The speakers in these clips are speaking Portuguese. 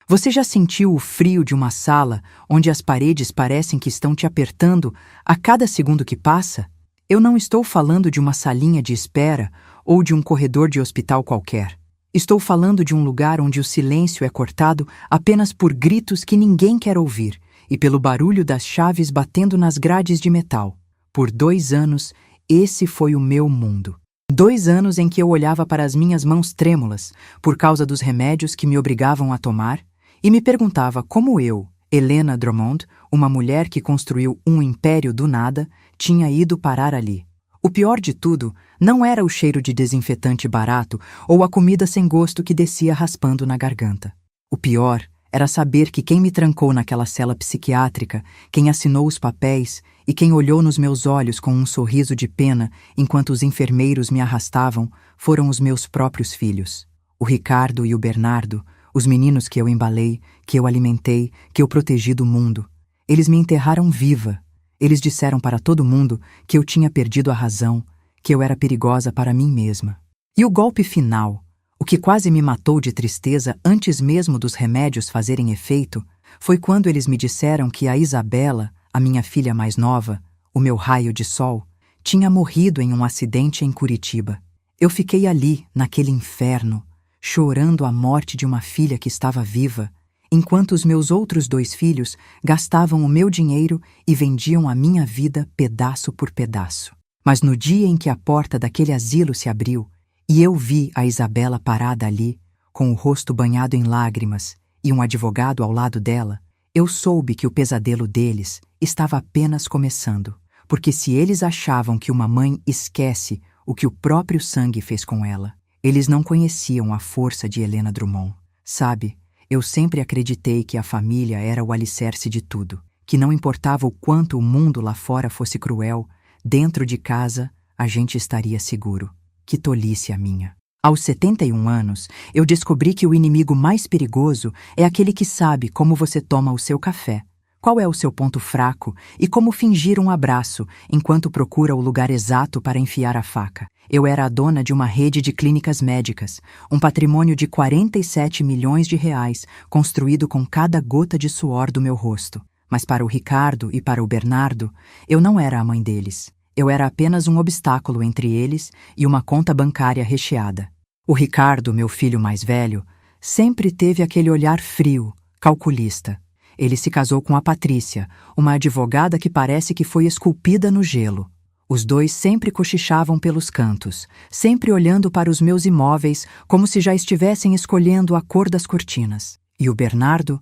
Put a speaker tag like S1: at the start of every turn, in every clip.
S1: Você já sentiu o frio de uma sala onde as paredes parecem que estão te apertando a cada segundo que passa? Eu não estou falando de uma salinha de espera ou de um corredor de hospital qualquer. Estou falando de um lugar onde o silêncio é cortado apenas por gritos que ninguém quer ouvir e pelo barulho das chaves batendo nas grades de metal. Por 2 anos, esse foi o meu mundo. 2 anos em que eu olhava para as minhas mãos trêmulas por causa dos remédios que me obrigavam a tomar e me perguntava como eu, Helena Drummond, uma mulher que construiu um império do nada, tinha ido parar ali. O pior de tudo não era o cheiro de desinfetante barato ou a comida sem gosto que descia raspando na garganta. O pior era saber que quem me trancou naquela cela psiquiátrica, quem assinou os papéis e quem olhou nos meus olhos com um sorriso de pena enquanto os enfermeiros me arrastavam, foram os meus próprios filhos. O Ricardo e o Bernardo, os meninos que eu embalei, que eu alimentei, que eu protegi do mundo. Eles me enterraram viva. Eles disseram para todo mundo que eu tinha perdido a razão, que eu era perigosa para mim mesma. E o golpe final, o que quase me matou de tristeza antes mesmo dos remédios fazerem efeito, foi quando eles me disseram que a Isabela, a minha filha mais nova, o meu raio de sol, tinha morrido em um acidente em Curitiba. Eu fiquei ali, naquele inferno, chorando a morte de uma filha que estava viva, enquanto os meus outros 2 filhos gastavam o meu dinheiro e vendiam a minha vida pedaço por pedaço. Mas no dia em que a porta daquele asilo se abriu e eu vi a Isabela parada ali, com o rosto banhado em lágrimas e um advogado ao lado dela, eu soube que o pesadelo deles estava apenas começando, porque se eles achavam que uma mãe esquece o que o próprio sangue fez com ela, eles não conheciam a força de Helena Drummond. Sabe, eu sempre acreditei que a família era o alicerce de tudo, que não importava o quanto o mundo lá fora fosse cruel, dentro de casa a gente estaria seguro. Que tolice a minha. Aos 71 anos, eu descobri que o inimigo mais perigoso é aquele que sabe como você toma o seu café, qual é o seu ponto fraco e como fingir um abraço enquanto procura o lugar exato para enfiar a faca. Eu era a dona de uma rede de clínicas médicas, um patrimônio de 47 milhões de reais, construído com cada gota de suor do meu rosto. Mas para o Ricardo e para o Bernardo, eu não era a mãe deles. Eu era apenas um obstáculo entre eles e uma conta bancária recheada. O Ricardo, meu filho mais velho, sempre teve aquele olhar frio, calculista. Ele se casou com a Patrícia, uma advogada que parece que foi esculpida no gelo. Os 2 sempre cochichavam pelos cantos, sempre olhando para os meus imóveis como se já estivessem escolhendo a cor das cortinas. E o Bernardo?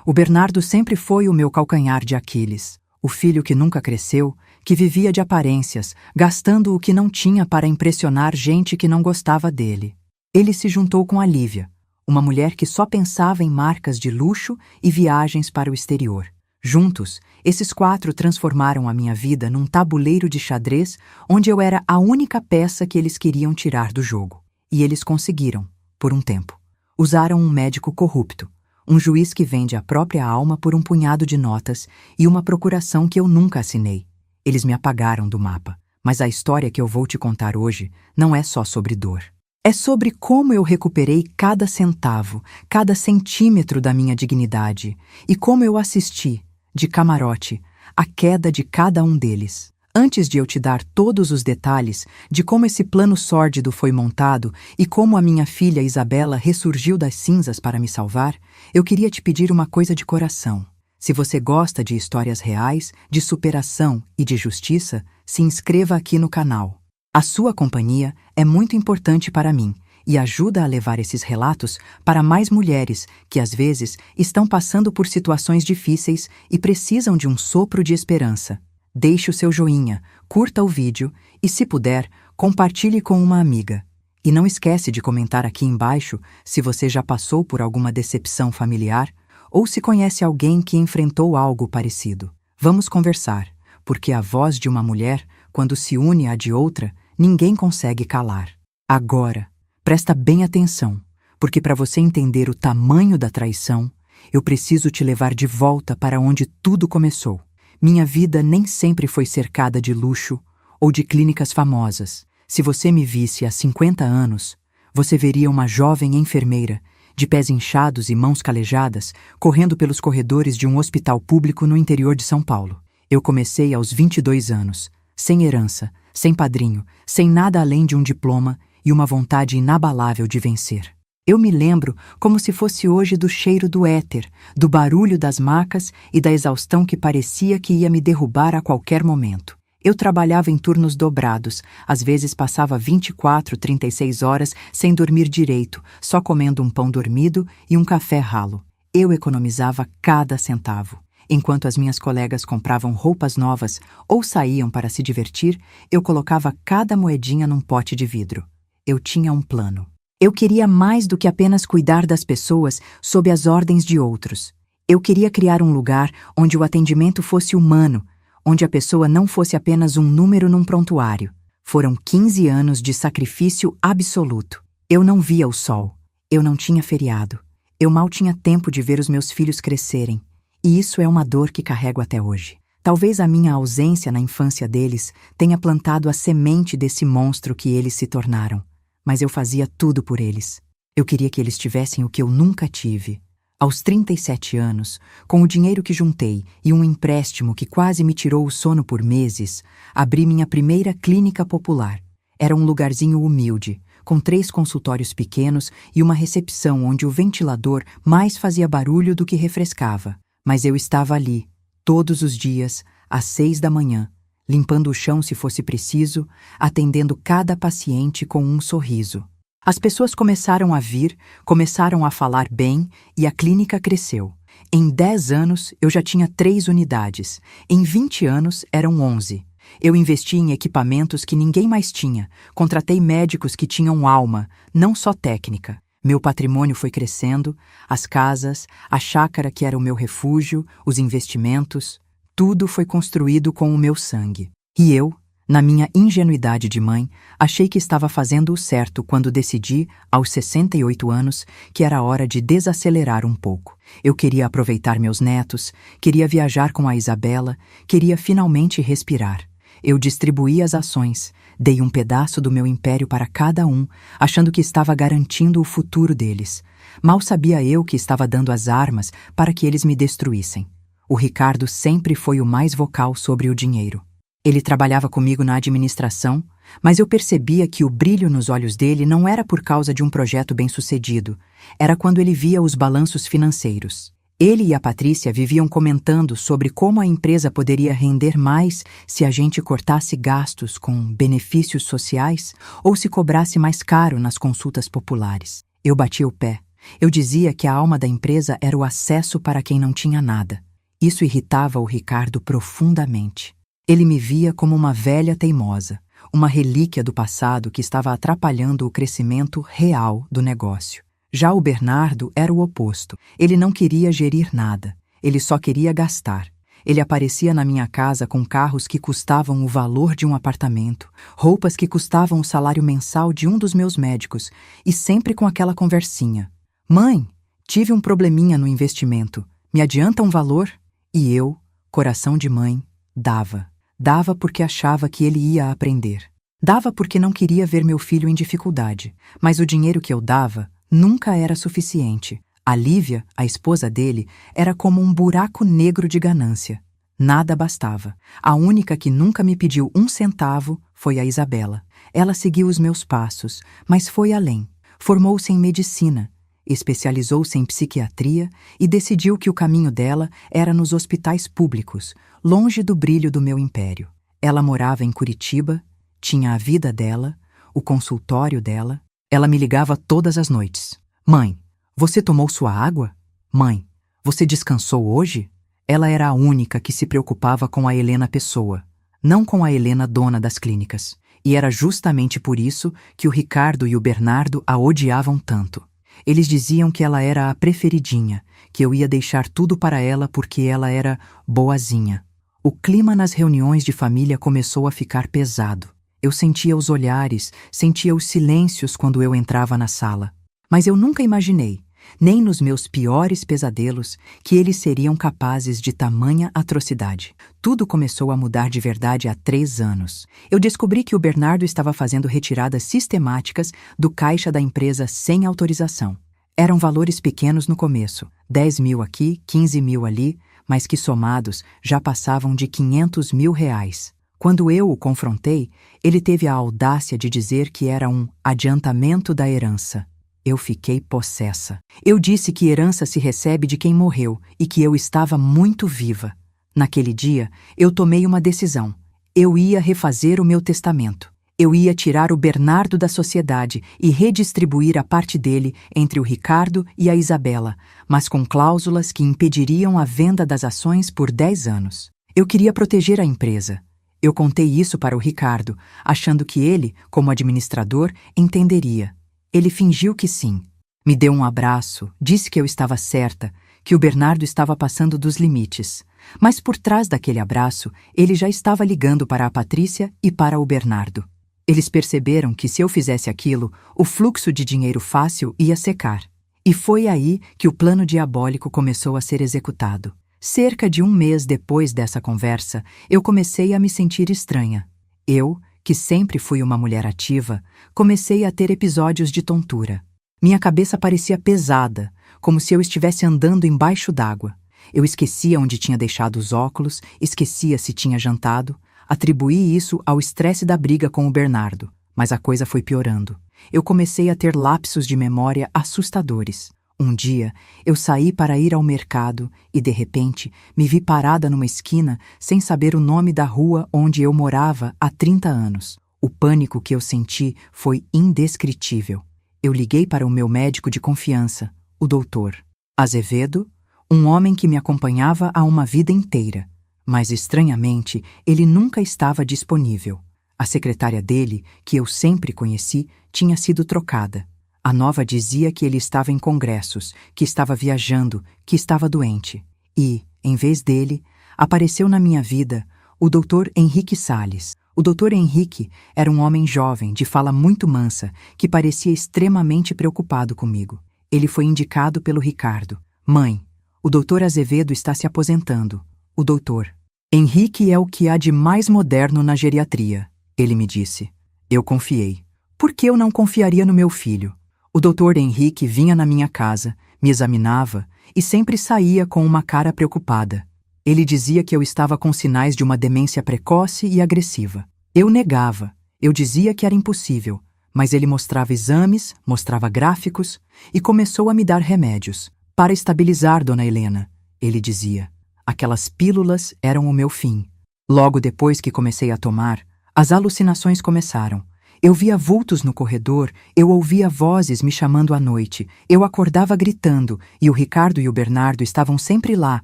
S1: O Bernardo sempre foi o meu calcanhar de Aquiles. O filho que nunca cresceu, que vivia de aparências, gastando o que não tinha para impressionar gente que não gostava dele. Ele se juntou com a Lívia, uma mulher que só pensava em marcas de luxo e viagens para o exterior. Juntos, esses 4 transformaram a minha vida num tabuleiro de xadrez onde eu era a única peça que eles queriam tirar do jogo. E eles conseguiram, por um tempo. Usaram um médico corrupto, um juiz que vende a própria alma por um punhado de notas e uma procuração que eu nunca assinei. Eles me apagaram do mapa, mas a história que eu vou te contar hoje não é só sobre dor. É sobre como eu recuperei cada centavo, cada centímetro da minha dignidade e como eu assisti, de camarote, a queda de cada um deles. Antes de eu te dar todos os detalhes de como esse plano sórdido foi montado e como a minha filha Isabela ressurgiu das cinzas para me salvar, eu queria te pedir uma coisa de coração. Se você gosta de histórias reais, de superação e de justiça, se inscreva aqui no canal. A sua companhia é muito importante para mim e ajuda a levar esses relatos para mais mulheres que, às vezes, estão passando por situações difíceis e precisam de um sopro de esperança. Deixe o seu joinha, curta o vídeo e, se puder, compartilhe com uma amiga. E não esquece de comentar aqui embaixo se você já passou por alguma decepção familiar ou se conhece alguém que enfrentou algo parecido. Vamos conversar, porque a voz de uma mulher, quando se une à de outra, ninguém consegue calar. Agora, presta bem atenção, porque para você entender o tamanho da traição, eu preciso te levar de volta para onde tudo começou. Minha vida nem sempre foi cercada de luxo ou de clínicas famosas. Se você me visse há 50 anos, você veria uma jovem enfermeira de pés inchados e mãos calejadas, correndo pelos corredores de um hospital público no interior de São Paulo. Eu comecei aos 22 anos, sem herança, sem padrinho, sem nada além de um diploma e uma vontade inabalável de vencer. Eu me lembro como se fosse hoje do cheiro do éter, do barulho das macas e da exaustão que parecia que ia me derrubar a qualquer momento. Eu trabalhava em turnos dobrados, às vezes passava 24, 36 horas sem dormir direito, só comendo um pão dormido e um café ralo. Eu economizava cada centavo. Enquanto as minhas colegas compravam roupas novas ou saíam para se divertir, eu colocava cada moedinha num pote de vidro. Eu tinha um plano. Eu queria mais do que apenas cuidar das pessoas sob as ordens de outros. Eu queria criar um lugar onde o atendimento fosse humano, onde a pessoa não fosse apenas um número num prontuário. Foram 15 anos de sacrifício absoluto. Eu não via o sol. Eu não tinha feriado. Eu mal tinha tempo de ver os meus filhos crescerem. E isso é uma dor que carrego até hoje. Talvez a minha ausência na infância deles tenha plantado a semente desse monstro que eles se tornaram. Mas eu fazia tudo por eles. Eu queria que eles tivessem o que eu nunca tive. Aos 37 anos, com o dinheiro que juntei e um empréstimo que quase me tirou o sono por meses, abri minha primeira clínica popular. Era um lugarzinho humilde, com 3 consultórios pequenos e uma recepção onde o ventilador mais fazia barulho do que refrescava. Mas eu estava ali, todos os dias, às 6 da manhã, limpando o chão se fosse preciso, atendendo cada paciente com um sorriso. As pessoas começaram a vir, começaram a falar bem e a clínica cresceu. Em 10 anos, eu já tinha 3 unidades. Em 20 anos, eram 11. Eu investi em equipamentos que ninguém mais tinha. Contratei médicos que tinham alma, não só técnica. Meu patrimônio foi crescendo, as casas, a chácara que era o meu refúgio, os investimentos, tudo foi construído com o meu sangue. E eu, na minha ingenuidade de mãe, achei que estava fazendo o certo quando decidi, aos 68 anos, que era hora de desacelerar um pouco. Eu queria aproveitar meus netos, queria viajar com a Isabela, queria finalmente respirar. Eu distribuí as ações, dei um pedaço do meu império para cada um, achando que estava garantindo o futuro deles. Mal sabia eu que estava dando as armas para que eles me destruíssem. O Ricardo sempre foi o mais vocal sobre o dinheiro. Ele trabalhava comigo na administração, mas eu percebia que o brilho nos olhos dele não era por causa de um projeto bem-sucedido, era quando ele via os balanços financeiros. Ele e a Patrícia viviam comentando sobre como a empresa poderia render mais se a gente cortasse gastos com benefícios sociais ou se cobrasse mais caro nas consultas populares. Eu batia o pé. Eu dizia que a alma da empresa era o acesso para quem não tinha nada. Isso irritava o Ricardo profundamente. Ele me via como uma velha teimosa, uma relíquia do passado que estava atrapalhando o crescimento real do negócio. Já o Bernardo era o oposto. Ele não queria gerir nada. Ele só queria gastar. Ele aparecia na minha casa com carros que custavam o valor de um apartamento, roupas que custavam o salário mensal de um dos meus médicos, e sempre com aquela conversinha. Mãe, tive um probleminha no investimento. Me adianta um valor? E eu, coração de mãe, dava. Dava porque achava que ele ia aprender. Dava porque não queria ver meu filho em dificuldade. Mas o dinheiro que eu dava nunca era suficiente. A Lívia, a esposa dele, era como um buraco negro de ganância. Nada bastava. A única que nunca me pediu um centavo foi a Isabela. Ela seguiu os meus passos, mas foi além. Formou-se em medicina, especializou-se em psiquiatria e decidiu que o caminho dela era nos hospitais públicos, longe do brilho do meu império. Ela morava em Curitiba, tinha a vida dela, o consultório dela. Ela me ligava todas as noites. Mãe, você tomou sua água? Mãe, você descansou hoje? Ela era a única que se preocupava com a Helena pessoa, não com a Helena dona das clínicas. E era justamente por isso que o Ricardo e o Bernardo a odiavam tanto. Eles diziam que ela era a preferidinha, que eu ia deixar tudo para ela porque ela era boazinha. O clima nas reuniões de família começou a ficar pesado. Eu sentia os olhares, sentia os silêncios quando eu entrava na sala. Mas eu nunca imaginei, nem nos meus piores pesadelos, que eles seriam capazes de tamanha atrocidade. Tudo começou a mudar de verdade há 3 anos. Eu descobri que o Bernardo estava fazendo retiradas sistemáticas do caixa da empresa sem autorização. Eram valores pequenos no começo, 10 mil aqui, 15 mil ali, mas que somados já passavam de 500 mil reais. Quando eu o confrontei, ele teve a audácia de dizer que era um adiantamento da herança. Eu fiquei possessa. Eu disse que herança se recebe de quem morreu e que eu estava muito viva. Naquele dia, eu tomei uma decisão. Eu ia refazer o meu testamento. Eu ia tirar o Bernardo da sociedade e redistribuir a parte dele entre o Ricardo e a Isabela, mas com cláusulas que impediriam a venda das ações por 10 anos. Eu queria proteger a empresa. Eu contei isso para o Ricardo, achando que ele, como administrador, entenderia. Ele fingiu que sim. Me deu um abraço, disse que eu estava certa, que o Bernardo estava passando dos limites. Mas por trás daquele abraço, ele já estava ligando para a Patrícia e para o Bernardo. Eles perceberam que se eu fizesse aquilo, o fluxo de dinheiro fácil ia secar. E foi aí que o plano diabólico começou a ser executado. Cerca de um mês depois dessa conversa, eu comecei a me sentir estranha. Eu, que sempre fui uma mulher ativa, comecei a ter episódios de tontura. Minha cabeça parecia pesada, como se eu estivesse andando embaixo d'água. Eu esquecia onde tinha deixado os óculos, esquecia se tinha jantado. Atribuí isso ao estresse da briga com o Bernardo, mas a coisa foi piorando. Eu comecei a ter lapsos de memória assustadores. Um dia, eu saí para ir ao mercado e, de repente, me vi parada numa esquina sem saber o nome da rua onde eu morava há 30 anos. O pânico que eu senti foi indescritível. Eu liguei para o meu médico de confiança, o doutor Azevedo, um homem que me acompanhava há uma vida inteira. Mas, estranhamente, ele nunca estava disponível. A secretária dele, que eu sempre conheci, tinha sido trocada. A nova dizia que ele estava em congressos, que estava viajando, que estava doente. E, em vez dele, apareceu na minha vida o Dr. Henrique Salles. O Dr. Henrique era um homem jovem, de fala muito mansa, que parecia extremamente preocupado comigo. Ele foi indicado pelo Ricardo. Mãe, o Dr. Azevedo está se aposentando. O doutor Henrique é o que há de mais moderno na geriatria, ele me disse. Eu confiei. Por que eu não confiaria no meu filho? O doutor Henrique vinha na minha casa, me examinava e sempre saía com uma cara preocupada. Ele dizia que eu estava com sinais de uma demência precoce e agressiva. Eu negava, eu dizia que era impossível, mas ele mostrava exames, mostrava gráficos e começou a me dar remédios. Para estabilizar, dona Helena, ele dizia. Aquelas pílulas eram o meu fim. Logo depois que comecei a tomar, as alucinações começaram. Eu via vultos no corredor, eu ouvia vozes me chamando à noite, eu acordava gritando, e o Ricardo e o Bernardo estavam sempre lá,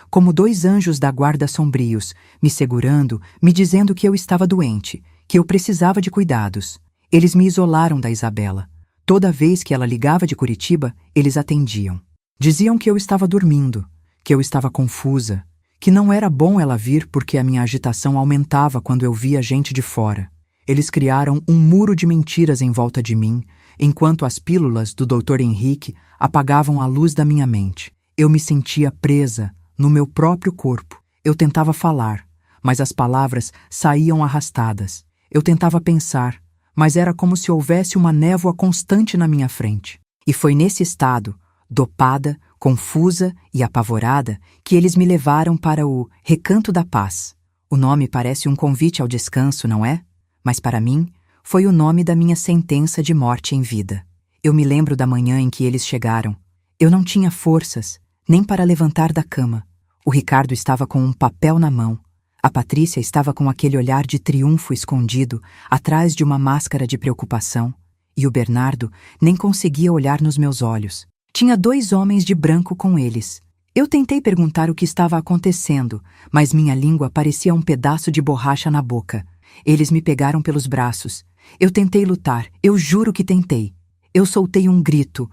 S1: como dois anjos da guarda sombrios, me segurando, me dizendo que eu estava doente, que eu precisava de cuidados. Eles me isolaram da Isabela. Toda vez que ela ligava de Curitiba, eles atendiam. Diziam que eu estava dormindo, que eu estava confusa, que não era bom ela vir porque a minha agitação aumentava quando eu via gente de fora. Eles criaram um muro de mentiras em volta de mim, enquanto as pílulas do Dr. Henrique apagavam a luz da minha mente. Eu me sentia presa no meu próprio corpo. Eu tentava falar, mas as palavras saíam arrastadas. Eu tentava pensar, mas era como se houvesse uma névoa constante na minha frente. E foi nesse estado, dopada, confusa e apavorada, que eles me levaram para o Recanto da Paz. O nome parece um convite ao descanso, não é? Mas para mim, foi o nome da minha sentença de morte em vida. Eu me lembro da manhã em que eles chegaram. Eu não tinha forças, nem para levantar da cama. O Ricardo estava com um papel na mão. A Patrícia estava com aquele olhar de triunfo escondido, atrás de uma máscara de preocupação. E o Bernardo nem conseguia olhar nos meus olhos. Tinha 2 homens de branco com eles. Eu tentei perguntar o que estava acontecendo, mas minha língua parecia um pedaço de borracha na boca. Eles me pegaram pelos braços. Eu tentei lutar, eu juro que tentei. Eu soltei um grito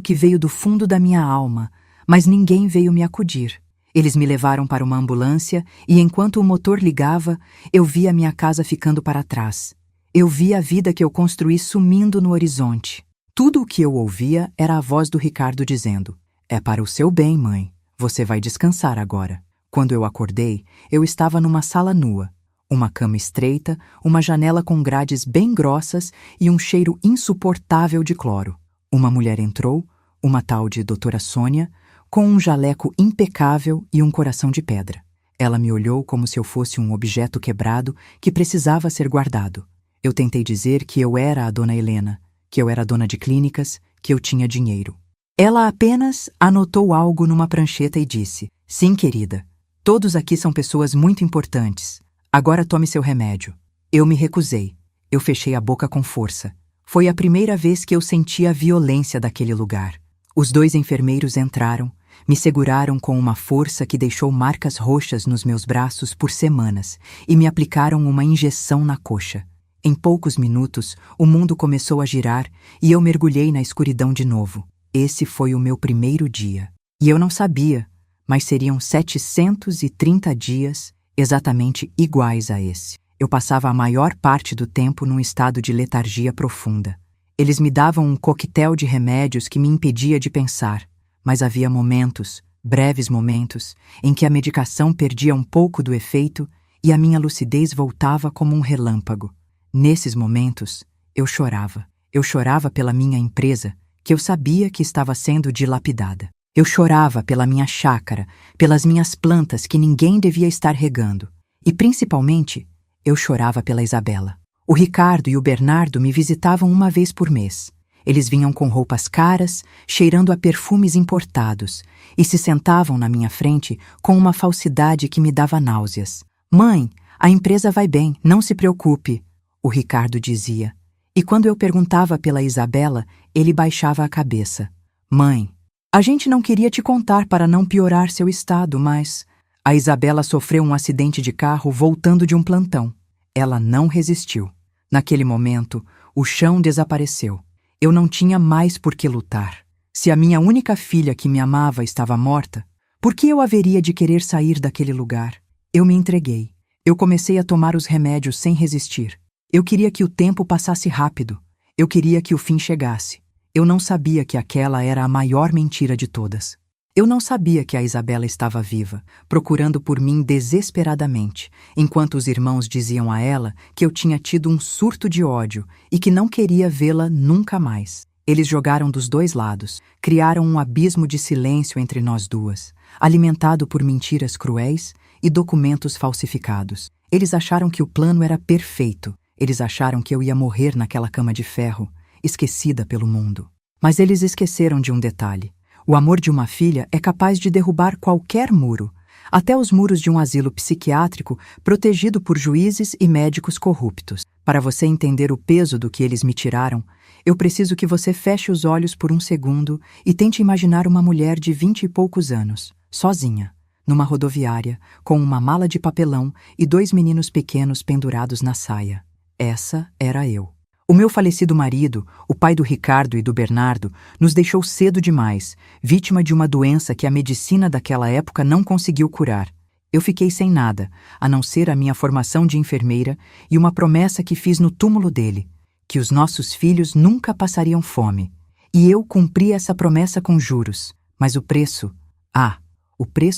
S1: que veio do fundo da minha alma, mas ninguém veio me acudir. Eles me levaram para uma ambulância e, enquanto o motor ligava, eu vi a minha casa ficando para trás. Eu vi a vida que eu construí sumindo no horizonte. Tudo o que eu ouvia era a voz do Ricardo dizendo: "É para o seu bem, mãe. Você vai descansar agora." Quando eu acordei, eu estava numa sala nua. Uma cama estreita, uma janela com grades bem grossas e um cheiro insuportável de cloro. Uma mulher entrou, uma tal de doutora Sônia, com um jaleco impecável e um coração de pedra. Ela me olhou como se eu fosse um objeto quebrado que precisava ser guardado. Eu tentei dizer que eu era a dona Helena, que eu era dona de clínicas, que eu tinha dinheiro. Ela apenas anotou algo numa prancheta e disse: "Sim, querida, todos aqui são pessoas muito importantes. Agora tome seu remédio." Eu me recusei. Eu fechei a boca com força. Foi a primeira vez que eu senti a violência daquele lugar. Os 2 enfermeiros entraram, me seguraram com uma força que deixou marcas roxas nos meus braços por semanas e me aplicaram uma injeção na coxa. Em poucos minutos, o mundo começou a girar e eu mergulhei na escuridão de novo. Esse foi o meu primeiro dia. E eu não sabia, mas seriam 730 dias exatamente iguais a esse. Eu passava a maior parte do tempo num estado de letargia profunda. Eles me davam um coquetel de remédios que me impedia de pensar, mas havia momentos, breves momentos, em que a medicação perdia um pouco do efeito e a minha lucidez voltava como um relâmpago. Nesses momentos, eu chorava. Eu chorava pela minha empresa, que eu sabia que estava sendo dilapidada. Eu chorava pela minha chácara, pelas minhas plantas que ninguém devia estar regando. E, principalmente, eu chorava pela Isabela. O Ricardo e o Bernardo me visitavam uma vez por mês. Eles vinham com roupas caras, cheirando a perfumes importados, e se sentavam na minha frente com uma falsidade que me dava náuseas. "Mãe, a empresa vai bem, não se preocupe", o Ricardo dizia. E quando eu perguntava pela Isabela, ele baixava a cabeça. "Mãe, a gente não queria te contar para não piorar seu estado, mas a Isabela sofreu um acidente de carro voltando de um plantão. Ela não resistiu. Naquele momento, o chão desapareceu. Eu não tinha mais por que lutar. Se a minha única filha que me amava estava morta, por que eu haveria de querer sair daquele lugar? Eu me entreguei. Eu comecei a tomar os remédios sem resistir. Eu queria que o tempo passasse rápido. Eu queria que o fim chegasse. Eu não sabia que aquela era a maior mentira de todas. Eu não sabia que a Isabela estava viva, procurando por mim desesperadamente, enquanto os irmãos diziam a ela que eu tinha tido um surto de ódio e que não queria vê-la nunca mais. Eles jogaram dos 2 lados, criaram um abismo de silêncio entre nós duas, alimentado por mentiras cruéis e documentos falsificados. Eles acharam que o plano era perfeito. Eles acharam que eu ia morrer naquela cama de ferro, esquecida pelo mundo. Mas eles esqueceram de um detalhe. O amor de uma filha é capaz de derrubar qualquer muro, até os muros de um asilo psiquiátrico protegido por juízes e médicos corruptos. Para você entender o peso do que eles me tiraram, eu preciso que você feche os olhos por um segundo e tente imaginar uma mulher de 20 e poucos anos, sozinha, numa rodoviária, com uma mala de papelão e 2 meninos pequenos pendurados na saia. Essa era eu. O meu falecido marido, o pai do Ricardo e do Bernardo, nos deixou cedo demais, vítima de uma doença que a medicina daquela época não conseguiu curar. Eu fiquei sem nada, a não ser a minha formação de enfermeira e uma promessa que fiz no túmulo dele, que os nossos filhos nunca passariam fome. E eu cumpri essa promessa com juros, mas o preço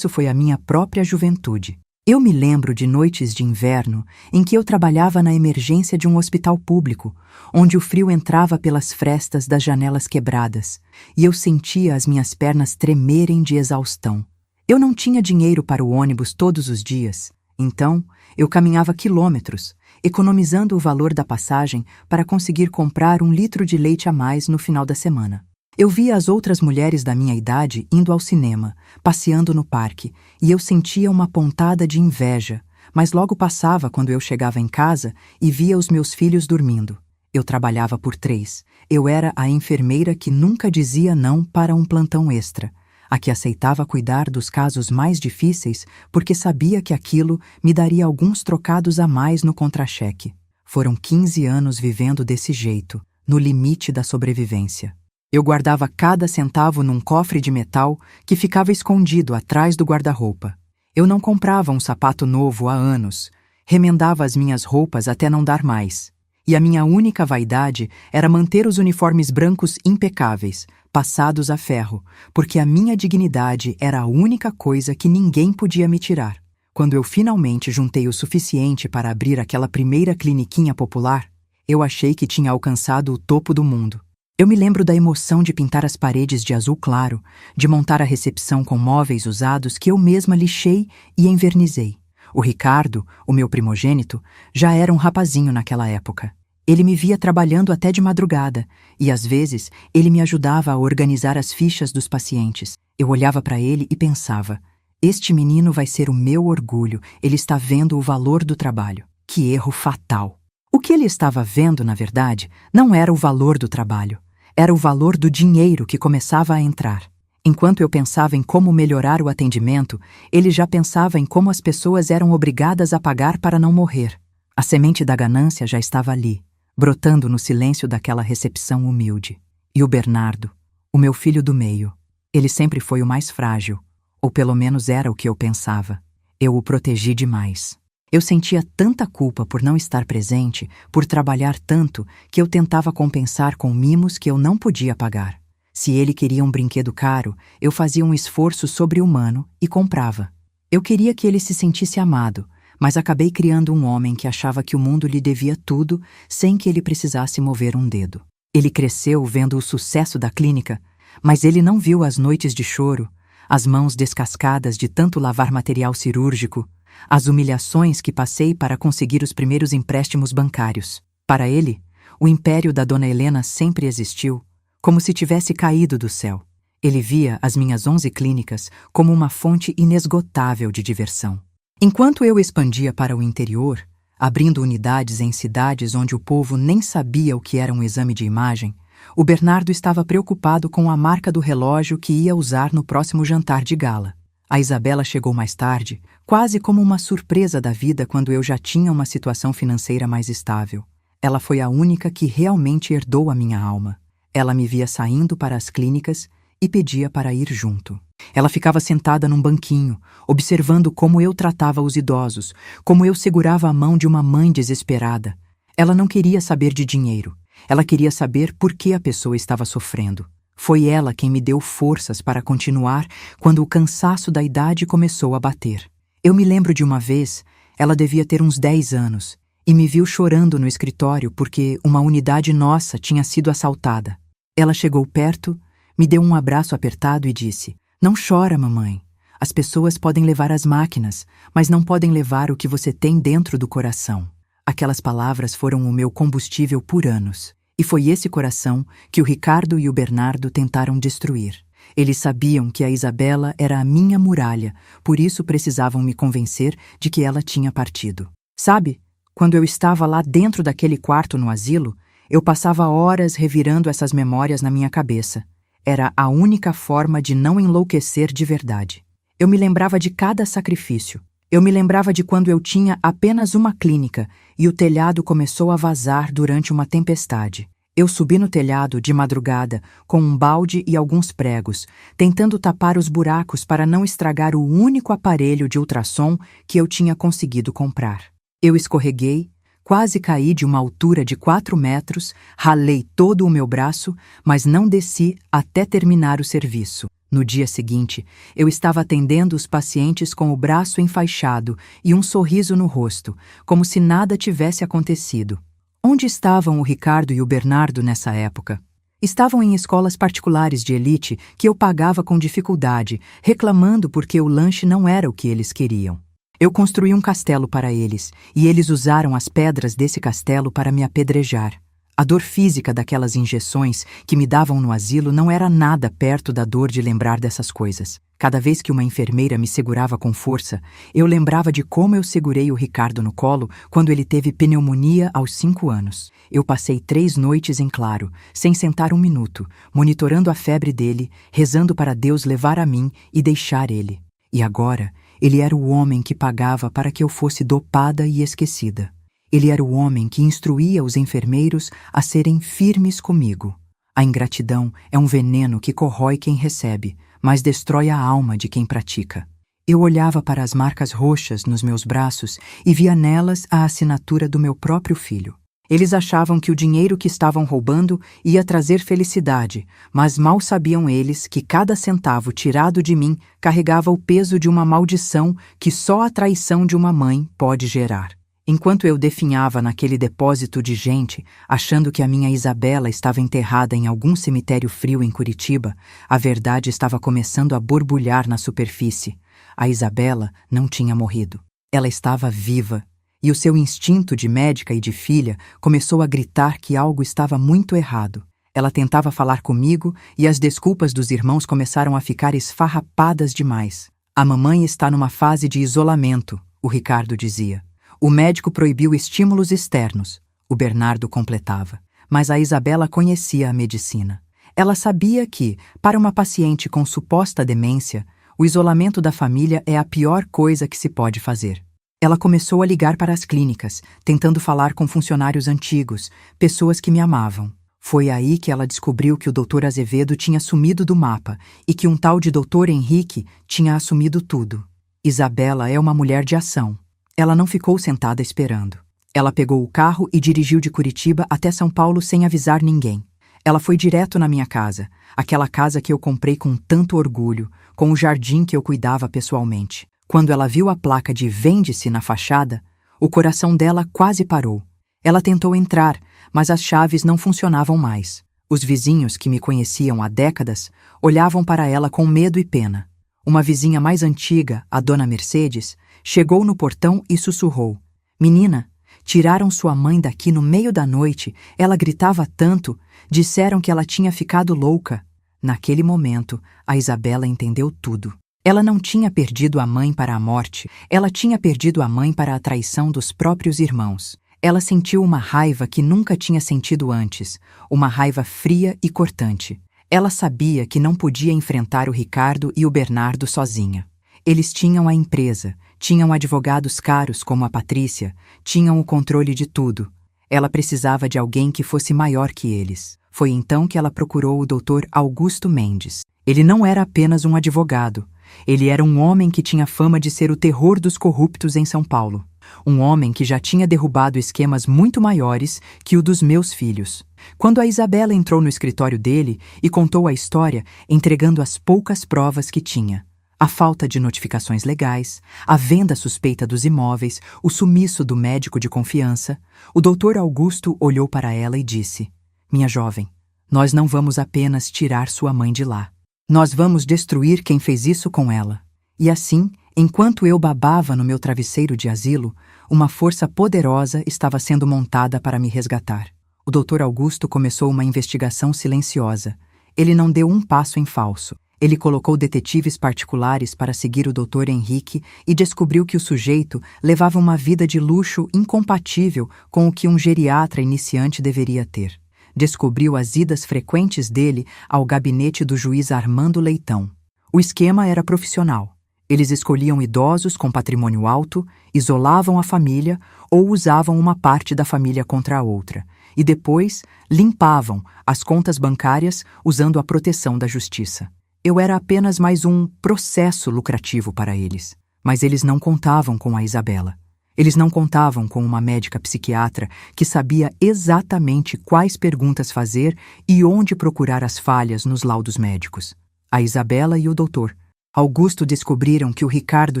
S1: foi a minha própria juventude. Eu me lembro de noites de inverno em que eu trabalhava na emergência de um hospital público, onde o frio entrava pelas frestas das janelas quebradas, e eu sentia as minhas pernas tremerem de exaustão. Eu não tinha dinheiro para o ônibus todos os dias, então eu caminhava quilômetros, economizando o valor da passagem para conseguir comprar 1 litro de leite a mais no final da semana. Eu via as outras mulheres da minha idade indo ao cinema, passeando no parque, e eu sentia uma pontada de inveja, mas logo passava quando eu chegava em casa e via os meus filhos dormindo. Eu trabalhava por 3. Eu era a enfermeira que nunca dizia não para um plantão extra, a que aceitava cuidar dos casos mais difíceis porque sabia que aquilo me daria alguns trocados a mais no contra-cheque. Foram 15 anos vivendo desse jeito, no limite da sobrevivência. Eu guardava cada centavo num cofre de metal que ficava escondido atrás do guarda-roupa. Eu não comprava um sapato novo há anos, remendava as minhas roupas até não dar mais. E a minha única vaidade era manter os uniformes brancos impecáveis, passados a ferro, porque a minha dignidade era a única coisa que ninguém podia me tirar. Quando eu finalmente juntei o suficiente para abrir aquela primeira cliniquinha popular, eu achei que tinha alcançado o topo do mundo. Eu me lembro da emoção de pintar as paredes de azul claro, de montar a recepção com móveis usados que eu mesma lixei e envernizei. O Ricardo, o meu primogênito, já era um rapazinho naquela época. Ele me via trabalhando até de madrugada e, às vezes, ele me ajudava a organizar as fichas dos pacientes. Eu olhava para ele e pensava: este menino vai ser o meu orgulho, ele está vendo o valor do trabalho. Que erro fatal! O que ele estava vendo, na verdade, não era o valor do trabalho. Era o valor do dinheiro que começava a entrar. Enquanto eu pensava em como melhorar o atendimento, ele já pensava em como as pessoas eram obrigadas a pagar para não morrer. A semente da ganância já estava ali, brotando no silêncio daquela recepção humilde. E o Bernardo, o meu filho do meio, ele sempre foi o mais frágil, ou pelo menos era o que eu pensava. Eu o protegi demais. Eu sentia tanta culpa por não estar presente, por trabalhar tanto, que eu tentava compensar com mimos que eu não podia pagar. Se ele queria um brinquedo caro, eu fazia um esforço sobre-humano e comprava. Eu queria que ele se sentisse amado, mas acabei criando um homem que achava que o mundo lhe devia tudo sem que ele precisasse mover um dedo. Ele cresceu vendo o sucesso da clínica, mas ele não viu as noites de choro, as mãos descascadas de tanto lavar material cirúrgico, as humilhações que passei para conseguir os primeiros empréstimos bancários. Para ele, o império da Dona Helena sempre existiu, como se tivesse caído do céu. Ele via as minhas 11 clínicas como uma fonte inesgotável de diversão. Enquanto eu expandia para o interior, abrindo unidades em cidades onde o povo nem sabia o que era um exame de imagem, o Bernardo estava preocupado com a marca do relógio que ia usar no próximo jantar de gala. A Isabela chegou mais tarde, quase como uma surpresa da vida quando eu já tinha uma situação financeira mais estável. Ela foi a única que realmente herdou a minha alma. Ela me via saindo para as clínicas e pedia para ir junto. Ela ficava sentada num banquinho, observando como eu tratava os idosos, como eu segurava a mão de uma mãe desesperada. Ela não queria saber de dinheiro. Ela queria saber por que a pessoa estava sofrendo. Foi ela quem me deu forças para continuar quando o cansaço da idade começou a bater. Eu me lembro de uma vez, ela devia ter uns 10 anos, e me viu chorando no escritório porque uma unidade nossa tinha sido assaltada. Ela chegou perto, me deu um abraço apertado e disse: "Não chora, mamãe. As pessoas podem levar as máquinas, mas não podem levar o que você tem dentro do coração." Aquelas palavras foram o meu combustível por anos. E foi esse coração que o Ricardo e o Bernardo tentaram destruir. Eles sabiam que a Isabela era a minha muralha, por isso precisavam me convencer de que ela tinha partido. Sabe, quando eu estava lá dentro daquele quarto no asilo, eu passava horas revirando essas memórias na minha cabeça. Era a única forma de não enlouquecer de verdade. Eu me lembrava de cada sacrifício. Eu me lembrava de quando eu tinha apenas uma clínica e o telhado começou a vazar durante uma tempestade. Eu subi no telhado de madrugada com um balde e alguns pregos, tentando tapar os buracos para não estragar o único aparelho de ultrassom que eu tinha conseguido comprar. Eu escorreguei, quase caí de uma altura de 4 metros, ralei todo o meu braço, mas não desci até terminar o serviço. No dia seguinte, eu estava atendendo os pacientes com o braço enfaixado e um sorriso no rosto, como se nada tivesse acontecido. Onde estavam o Ricardo e o Bernardo nessa época? Estavam em escolas particulares de elite que eu pagava com dificuldade, reclamando porque o lanche não era o que eles queriam. Eu construí um castelo para eles, e eles usaram as pedras desse castelo para me apedrejar. A dor física daquelas injeções que me davam no asilo não era nada perto da dor de lembrar dessas coisas. Cada vez que uma enfermeira me segurava com força, eu lembrava de como eu segurei o Ricardo no colo quando ele teve pneumonia aos 5 anos. Eu passei 3 noites em claro, sem sentar um minuto, monitorando a febre dele, rezando para Deus levar a mim e deixar ele. E agora, ele era o homem que pagava para que eu fosse dopada e esquecida. Ele era o homem que instruía os enfermeiros a serem firmes comigo. A ingratidão é um veneno que corrói quem recebe, mas destrói a alma de quem pratica. Eu olhava para as marcas roxas nos meus braços e via nelas a assinatura do meu próprio filho. Eles achavam que o dinheiro que estavam roubando ia trazer felicidade, mas mal sabiam eles que cada centavo tirado de mim carregava o peso de uma maldição que só a traição de uma mãe pode gerar. Enquanto eu definhava naquele depósito de gente, achando que a minha Isabela estava enterrada em algum cemitério frio em Curitiba, a verdade estava começando a borbulhar na superfície. A Isabela não tinha morrido. Ela estava viva, e o seu instinto de médica e de filha começou a gritar que algo estava muito errado. Ela tentava falar comigo e as desculpas dos irmãos começaram a ficar esfarrapadas demais. A mamãe está numa fase de isolamento, o Ricardo dizia. O médico proibiu estímulos externos, o Bernardo completava. Mas a Isabela conhecia a medicina. Ela sabia que, para uma paciente com suposta demência, o isolamento da família é a pior coisa que se pode fazer. Ela começou a ligar para as clínicas, tentando falar com funcionários antigos, pessoas que me amavam. Foi aí que ela descobriu que o Dr. Azevedo tinha sumido do mapa e que um tal de Dr. Henrique tinha assumido tudo. Isabela é uma mulher de ação. Ela não ficou sentada esperando. Ela pegou o carro e dirigiu de Curitiba até São Paulo sem avisar ninguém. Ela foi direto na minha casa, aquela casa que eu comprei com tanto orgulho, com o jardim que eu cuidava pessoalmente. Quando ela viu a placa de "Vende-se" na fachada, o coração dela quase parou. Ela tentou entrar, mas as chaves não funcionavam mais. Os vizinhos que me conheciam há décadas olhavam para ela com medo e pena. Uma vizinha mais antiga, a dona Mercedes, chegou no portão e sussurrou: "Menina, tiraram sua mãe daqui no meio da noite, ela gritava tanto, disseram que ela tinha ficado louca." Naquele momento, a Isabela entendeu tudo. Ela não tinha perdido a mãe para a morte, ela tinha perdido a mãe para a traição dos próprios irmãos. Ela sentiu uma raiva que nunca tinha sentido antes, uma raiva fria e cortante. Ela sabia que não podia enfrentar o Ricardo e o Bernardo sozinha. Eles tinham a empresa, tinham advogados caros como a Patrícia, tinham o controle de tudo. Ela precisava de alguém que fosse maior que eles. Foi então que ela procurou o Dr. Augusto Mendes. Ele não era apenas um advogado. Ele era um homem que tinha fama de ser o terror dos corruptos em São Paulo. Um homem que já tinha derrubado esquemas muito maiores que o dos meus filhos. Quando a Isabela entrou no escritório dele e contou a história, entregando as poucas provas que tinha. A falta de notificações legais, a venda suspeita dos imóveis, o sumiço do médico de confiança, o Dr. Augusto olhou para ela e disse: "Minha jovem, nós não vamos apenas tirar sua mãe de lá. Nós vamos destruir quem fez isso com ela." E assim, enquanto eu babava no meu travesseiro de asilo, uma força poderosa estava sendo montada para me resgatar. O Dr. Augusto começou uma investigação silenciosa. Ele não deu um passo em falso. Ele colocou detetives particulares para seguir o Dr. Henrique e descobriu que o sujeito levava uma vida de luxo incompatível com o que um geriatra iniciante deveria ter. Descobriu as idas frequentes dele ao gabinete do juiz Armando Leitão. O esquema era profissional. Eles escolhiam idosos com patrimônio alto, isolavam a família ou usavam uma parte da família contra a outra, e depois limpavam as contas bancárias usando a proteção da justiça. Eu era apenas mais um processo lucrativo para eles, mas eles não contavam com a Isabela. Eles não contavam com uma médica psiquiatra que sabia exatamente quais perguntas fazer e onde procurar as falhas nos laudos médicos. A Isabela e o doutor Augusto descobriram que o Ricardo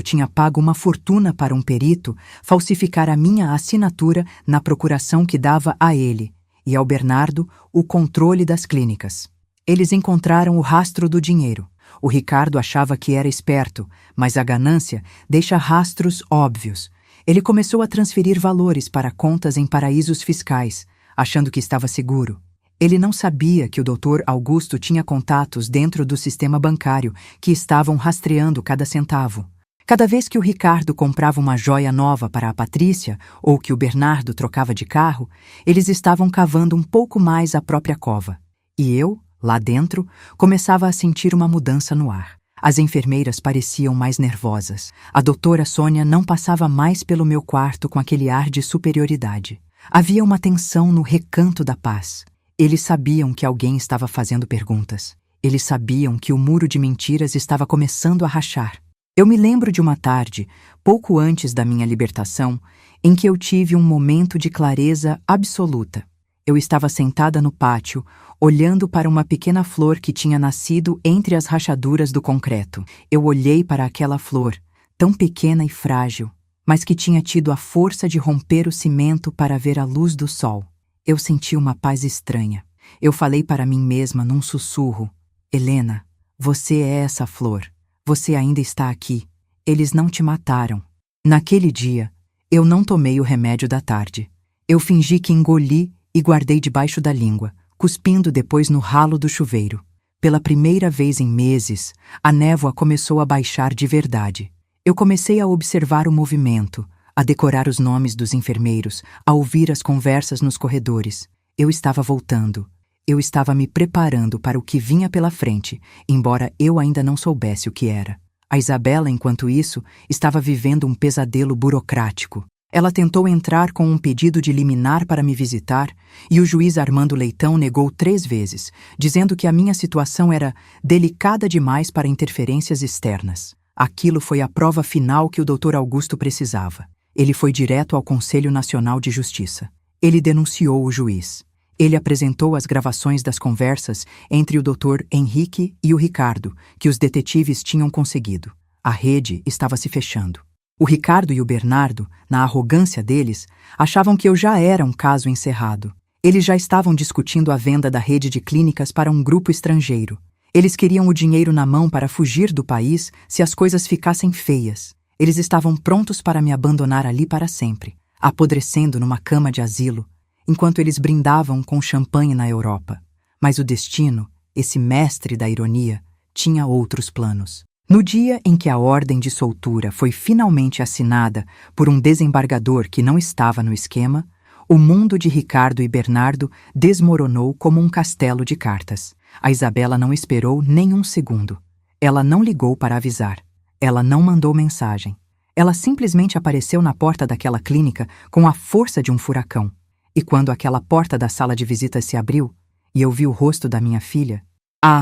S1: tinha pago uma fortuna para um perito falsificar a minha assinatura na procuração que dava a ele e ao Bernardo o controle das clínicas. Eles encontraram o rastro do dinheiro. O Ricardo achava que era esperto, mas a ganância deixa rastros óbvios. Ele começou a transferir valores para contas em paraísos fiscais, achando que estava seguro. Ele não sabia que o Dr. Augusto tinha contatos dentro do sistema bancário que estavam rastreando cada centavo. Cada vez que o Ricardo comprava uma joia nova para a Patrícia ou que o Bernardo trocava de carro, eles estavam cavando um pouco mais a própria cova. E eu, lá dentro, começava a sentir uma mudança no ar. As enfermeiras pareciam mais nervosas. A doutora Sônia não passava mais pelo meu quarto com aquele ar de superioridade. Havia uma tensão no recanto da paz. Eles sabiam que alguém estava fazendo perguntas. Eles sabiam que o muro de mentiras estava começando a rachar. Eu me lembro de uma tarde, pouco antes da minha libertação, em que eu tive um momento de clareza absoluta. Eu estava sentada no pátio, olhando para uma pequena flor que tinha nascido entre as rachaduras do concreto. Eu olhei para aquela flor, tão pequena e frágil, mas que tinha tido a força de romper o cimento para ver a luz do sol. Eu senti uma paz estranha. Eu falei para mim mesma num sussurro: Helena, você é essa flor. Você ainda está aqui. Eles não te mataram. Naquele dia, eu não tomei o remédio da tarde. Eu fingi que engoli e guardei debaixo da língua, cuspindo depois no ralo do chuveiro. Pela primeira vez em meses, a névoa começou a baixar de verdade. Eu comecei a observar o movimento, a decorar os nomes dos enfermeiros, a ouvir as conversas nos corredores. Eu estava voltando. Eu estava me preparando para o que vinha pela frente, embora eu ainda não soubesse o que era. A Isabela, enquanto isso, estava vivendo um pesadelo burocrático. Ela tentou entrar com um pedido de liminar para me visitar e o juiz Armando Leitão negou 3 vezes, dizendo que a minha situação era delicada demais para interferências externas. Aquilo foi a prova final que o Dr. Augusto precisava. Ele foi direto ao Conselho Nacional de Justiça. Ele denunciou o juiz. Ele apresentou as gravações das conversas entre o Dr. Henrique e o Ricardo, que os detetives tinham conseguido. A rede estava se fechando. O Ricardo e o Bernardo, na arrogância deles, achavam que eu já era um caso encerrado. Eles já estavam discutindo a venda da rede de clínicas para um grupo estrangeiro. Eles queriam o dinheiro na mão para fugir do país se as coisas ficassem feias. Eles estavam prontos para me abandonar ali para sempre, apodrecendo numa cama de asilo, enquanto eles brindavam com champanhe na Europa. Mas o destino, esse mestre da ironia, tinha outros planos. No dia em que a ordem de soltura foi finalmente assinada por um desembargador que não estava no esquema, o mundo de Ricardo e Bernardo desmoronou como um castelo de cartas. A Isabela não esperou nem um segundo. Ela não ligou para avisar. Ela não mandou mensagem. Ela simplesmente apareceu na porta daquela clínica com a força de um furacão. E quando aquela porta da sala de visitas se abriu e eu vi o rosto da minha filha,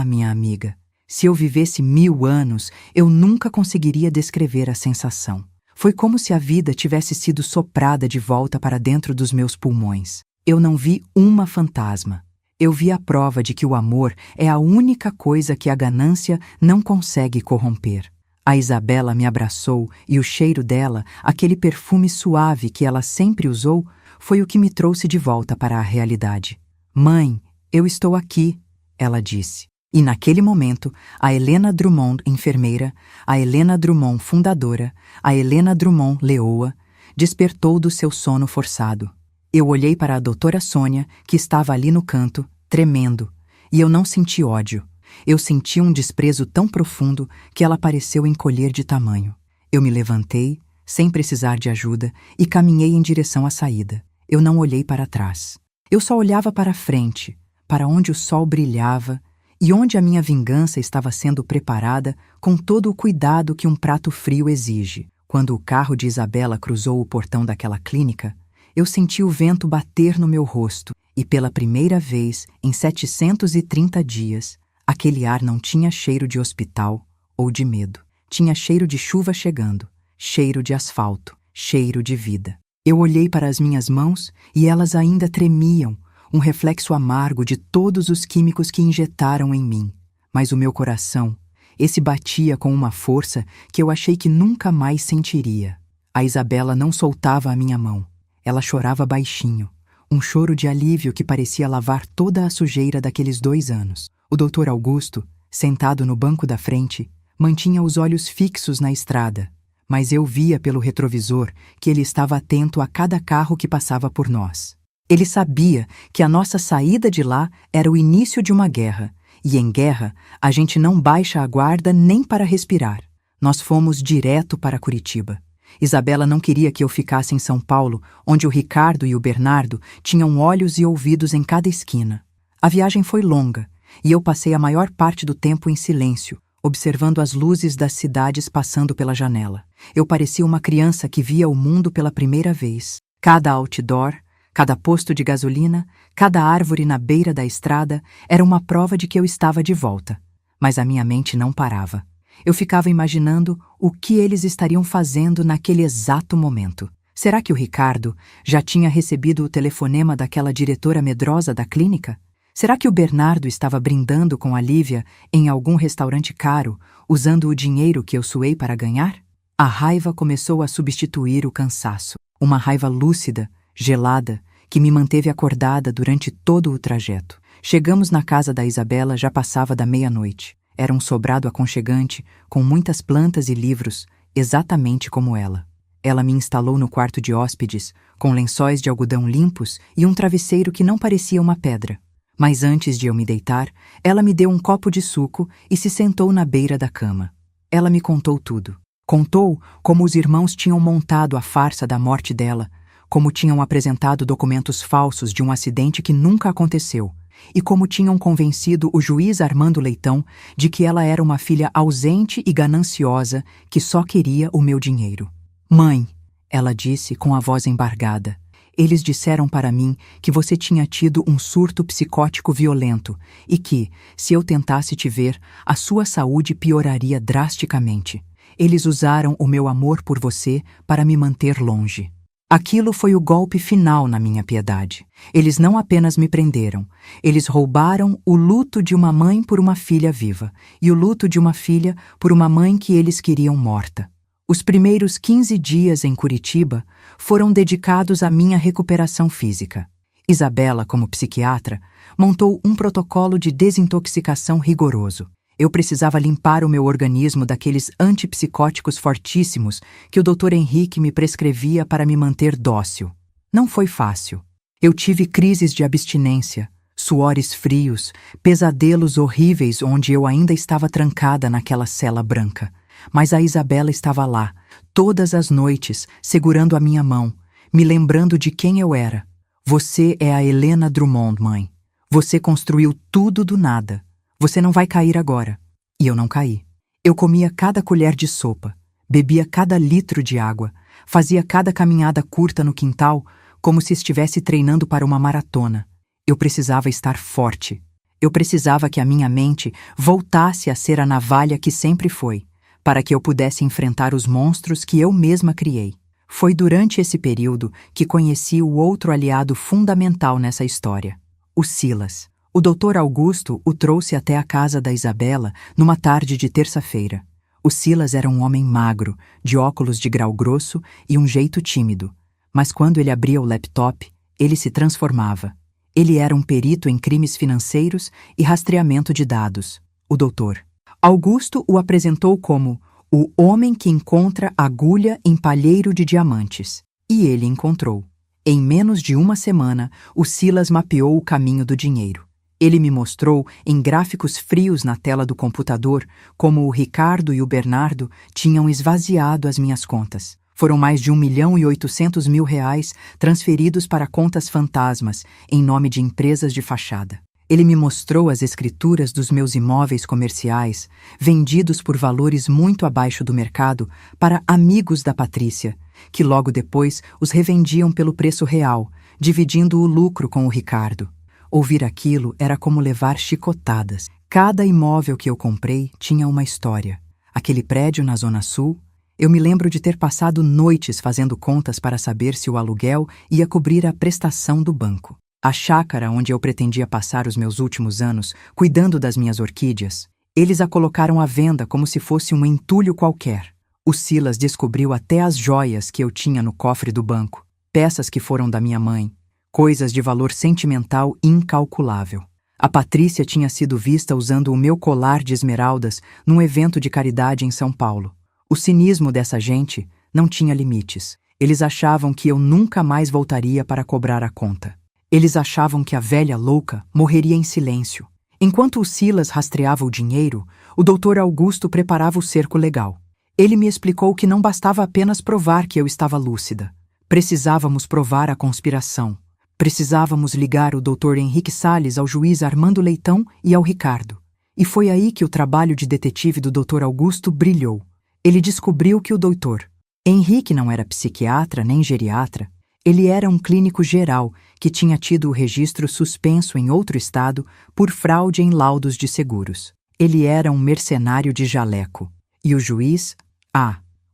S1: minha amiga, se eu vivesse 1000 anos, eu nunca conseguiria descrever a sensação. Foi como se a vida tivesse sido soprada de volta para dentro dos meus pulmões. Eu não vi uma fantasma. Eu vi a prova de que o amor é a única coisa que a ganância não consegue corromper. A Isabela me abraçou e o cheiro dela, aquele perfume suave que ela sempre usou, foi o que me trouxe de volta para a realidade. Mãe, eu estou aqui, ela disse. E naquele momento, a Helena Drummond, enfermeira, a Helena Drummond, fundadora, a Helena Drummond, leoa, despertou do seu sono forçado. Eu olhei para a doutora Sônia, que estava ali no canto, tremendo, e eu não senti ódio. Eu senti um desprezo tão profundo que ela pareceu encolher de tamanho. Eu me levantei, sem precisar de ajuda, e caminhei em direção à saída. Eu não olhei para trás. Eu só olhava para frente, para onde o sol brilhava, e onde a minha vingança estava sendo preparada com todo o cuidado que um prato frio exige. Quando o carro de Isabela cruzou o portão daquela clínica, eu senti o vento bater no meu rosto e pela primeira vez em 730 dias, aquele ar não tinha cheiro de hospital ou de medo. Tinha cheiro de chuva chegando, cheiro de asfalto, cheiro de vida. Eu olhei para as minhas mãos e elas ainda tremiam, um reflexo amargo de todos os químicos que injetaram em mim. Mas o meu coração, esse batia com uma força que eu achei que nunca mais sentiria. A Isabela não soltava a minha mão. Ela chorava baixinho, um choro de alívio que parecia lavar toda a sujeira daqueles 2 anos. O Dr. Augusto, sentado no banco da frente, mantinha os olhos fixos na estrada, mas eu via pelo retrovisor que ele estava atento a cada carro que passava por nós. Ele sabia que a nossa saída de lá era o início de uma guerra, e em guerra a gente não baixa a guarda nem para respirar. Nós fomos direto para Curitiba. Isabela não queria que eu ficasse em São Paulo, onde o Ricardo e o Bernardo tinham olhos e ouvidos em cada esquina. A viagem foi longa, e eu passei a maior parte do tempo em silêncio, observando as luzes das cidades passando pela janela. Eu parecia uma criança que via o mundo pela primeira vez. Cada outdoor, cada posto de gasolina, cada árvore na beira da estrada era uma prova de que eu estava de volta. Mas a minha mente não parava. Eu ficava imaginando o que eles estariam fazendo naquele exato momento. Será que o Ricardo já tinha recebido o telefonema daquela diretora medrosa da clínica? Será que o Bernardo estava brindando com a Lívia em algum restaurante caro, usando o dinheiro que eu suei para ganhar? A raiva começou a substituir o cansaço. Uma raiva lúcida, gelada, que me manteve acordada durante todo o trajeto. Chegamos na casa da Isabela, já passava da meia-noite. Era um sobrado aconchegante, com muitas plantas e livros, exatamente como ela. Ela me instalou no quarto de hóspedes, com lençóis de algodão limpos e um travesseiro que não parecia uma pedra. Mas antes de eu me deitar, ela me deu um copo de suco e se sentou na beira da cama. Ela me contou tudo. Contou como os irmãos tinham montado a farsa da morte dela, como tinham apresentado documentos falsos de um acidente que nunca aconteceu, e como tinham convencido o juiz Armando Leitão de que ela era uma filha ausente e gananciosa que só queria o meu dinheiro. Mãe, ela disse com a voz embargada, eles disseram para mim que você tinha tido um surto psicótico violento e que, se eu tentasse te ver, a sua saúde pioraria drasticamente. Eles usaram o meu amor por você para me manter longe. Aquilo foi o golpe final na minha piedade. Eles não apenas me prenderam, eles roubaram o luto de uma mãe por uma filha viva e o luto de uma filha por uma mãe que eles queriam morta. Os primeiros 15 dias em Curitiba foram dedicados à minha recuperação física. Isabela, como psiquiatra, montou um protocolo de desintoxicação rigoroso. Eu precisava limpar o meu organismo daqueles antipsicóticos fortíssimos que o Dr. Henrique me prescrevia para me manter dócil. Não foi fácil. Eu tive crises de abstinência, suores frios, pesadelos horríveis onde eu ainda estava trancada naquela cela branca. Mas a Isabela estava lá, todas as noites, segurando a minha mão, me lembrando de quem eu era. Você é a Helena Drummond, mãe. Você construiu tudo do nada. Você não vai cair agora. E eu não caí. Eu comia cada colher de sopa, bebia cada litro de água, fazia cada caminhada curta no quintal, como se estivesse treinando para uma maratona. Eu precisava estar forte. Eu precisava que a minha mente voltasse a ser a navalha que sempre foi, para que eu pudesse enfrentar os monstros que eu mesma criei. Foi durante esse período que conheci o outro aliado fundamental nessa história, o Silas. O Dr. Augusto o trouxe até a casa da Isabela numa tarde de terça-feira. O Silas era um homem magro, de óculos de grau grosso e um jeito tímido. Mas quando ele abria o laptop, ele se transformava. Ele era um perito em crimes financeiros e rastreamento de dados. O Dr. Augusto o apresentou como o homem que encontra agulha em palheiro de diamantes. E ele encontrou. Em menos de uma semana, o Silas mapeou o caminho do dinheiro. Ele me mostrou, em gráficos frios na tela do computador, como o Ricardo e o Bernardo tinham esvaziado as minhas contas. Foram mais de R$ 1.800.000 transferidos para contas fantasmas, em nome de empresas de fachada. Ele me mostrou as escrituras dos meus imóveis comerciais, vendidos por valores muito abaixo do mercado, para amigos da Patrícia, que logo depois os revendiam pelo preço real, dividindo o lucro com o Ricardo. Ouvir aquilo era como levar chicotadas. Cada imóvel que eu comprei tinha uma história. Aquele prédio na Zona Sul, eu me lembro de ter passado noites fazendo contas para saber se o aluguel ia cobrir a prestação do banco. A chácara onde eu pretendia passar os meus últimos anos, cuidando das minhas orquídeas, eles a colocaram à venda como se fosse um entulho qualquer. O Silas descobriu até as joias que eu tinha no cofre do banco, peças que foram da minha mãe, coisas de valor sentimental incalculável. A Patrícia tinha sido vista usando o meu colar de esmeraldas num evento de caridade em São Paulo. O cinismo dessa gente não tinha limites. Eles achavam que eu nunca mais voltaria para cobrar a conta. Eles achavam que a velha louca morreria em silêncio. Enquanto o Silas rastreava o dinheiro, o Dr. Augusto preparava o cerco legal. Ele me explicou que não bastava apenas provar que eu estava lúcida. Precisávamos provar a conspiração. Precisávamos ligar o Dr. Henrique Salles ao juiz Armando Leitão e ao Ricardo. E foi aí que o trabalho de detetive do Dr. Augusto brilhou. Ele descobriu que o Dr. Henrique não era psiquiatra nem geriatra. Ele era um clínico geral que tinha tido o registro suspenso em outro estado por fraude em laudos de seguros. Ele era um mercenário de jaleco. E o juiz?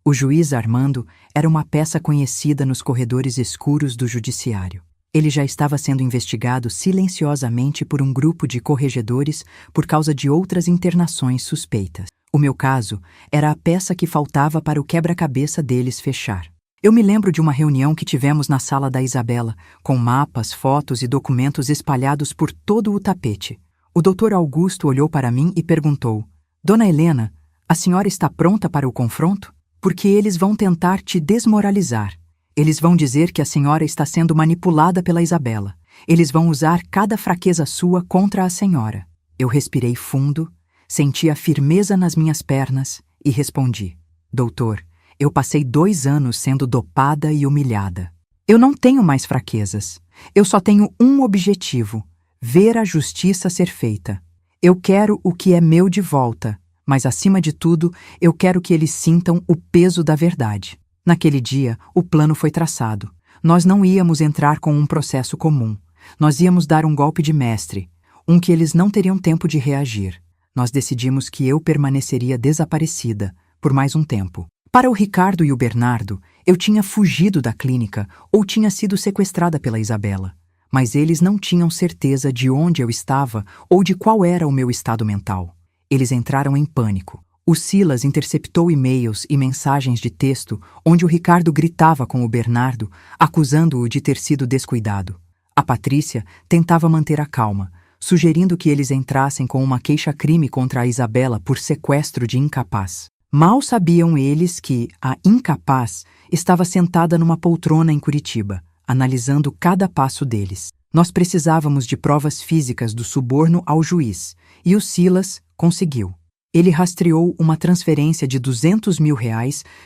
S1: O juiz Armando era uma peça conhecida nos corredores escuros do judiciário. Ele já estava sendo investigado silenciosamente por um grupo de corregedores por causa de outras internações suspeitas. O meu caso era a peça que faltava para o quebra-cabeça deles fechar. Eu me lembro de uma reunião que tivemos na sala da Isabela, com mapas, fotos e documentos espalhados por todo o tapete. O Dr. Augusto olhou para mim e perguntou: Dona Helena, a senhora está pronta para o confronto? Porque eles vão tentar te desmoralizar. Eles vão dizer que a senhora está sendo manipulada pela Isabela. Eles vão usar cada fraqueza sua contra a senhora. Eu respirei fundo, senti a firmeza nas minhas pernas e respondi: Doutor, eu passei 2 anos sendo dopada e humilhada. Eu não tenho mais fraquezas. Eu só tenho um objetivo: ver a justiça ser feita. Eu quero o que é meu de volta, mas acima de tudo, eu quero que eles sintam o peso da verdade. Naquele dia, o plano foi traçado. Nós não íamos entrar com um processo comum. Nós íamos dar um golpe de mestre, um que eles não teriam tempo de reagir. Nós decidimos que eu permaneceria desaparecida por mais um tempo. Para o Ricardo e o Bernardo, eu tinha fugido da clínica ou tinha sido sequestrada pela Isabela. Mas eles não tinham certeza de onde eu estava ou de qual era o meu estado mental. Eles entraram em pânico. O Silas interceptou e-mails e mensagens de texto onde o Ricardo gritava com o Bernardo, acusando-o de ter sido descuidado. A Patrícia tentava manter a calma, sugerindo que eles entrassem com uma queixa-crime contra a Isabela por sequestro de incapaz. Mal sabiam eles que a incapaz estava sentada numa poltrona em Curitiba, analisando cada passo deles. Nós precisávamos de provas físicas do suborno ao juiz, e o Silas conseguiu. Ele rastreou uma transferência de R$200 mil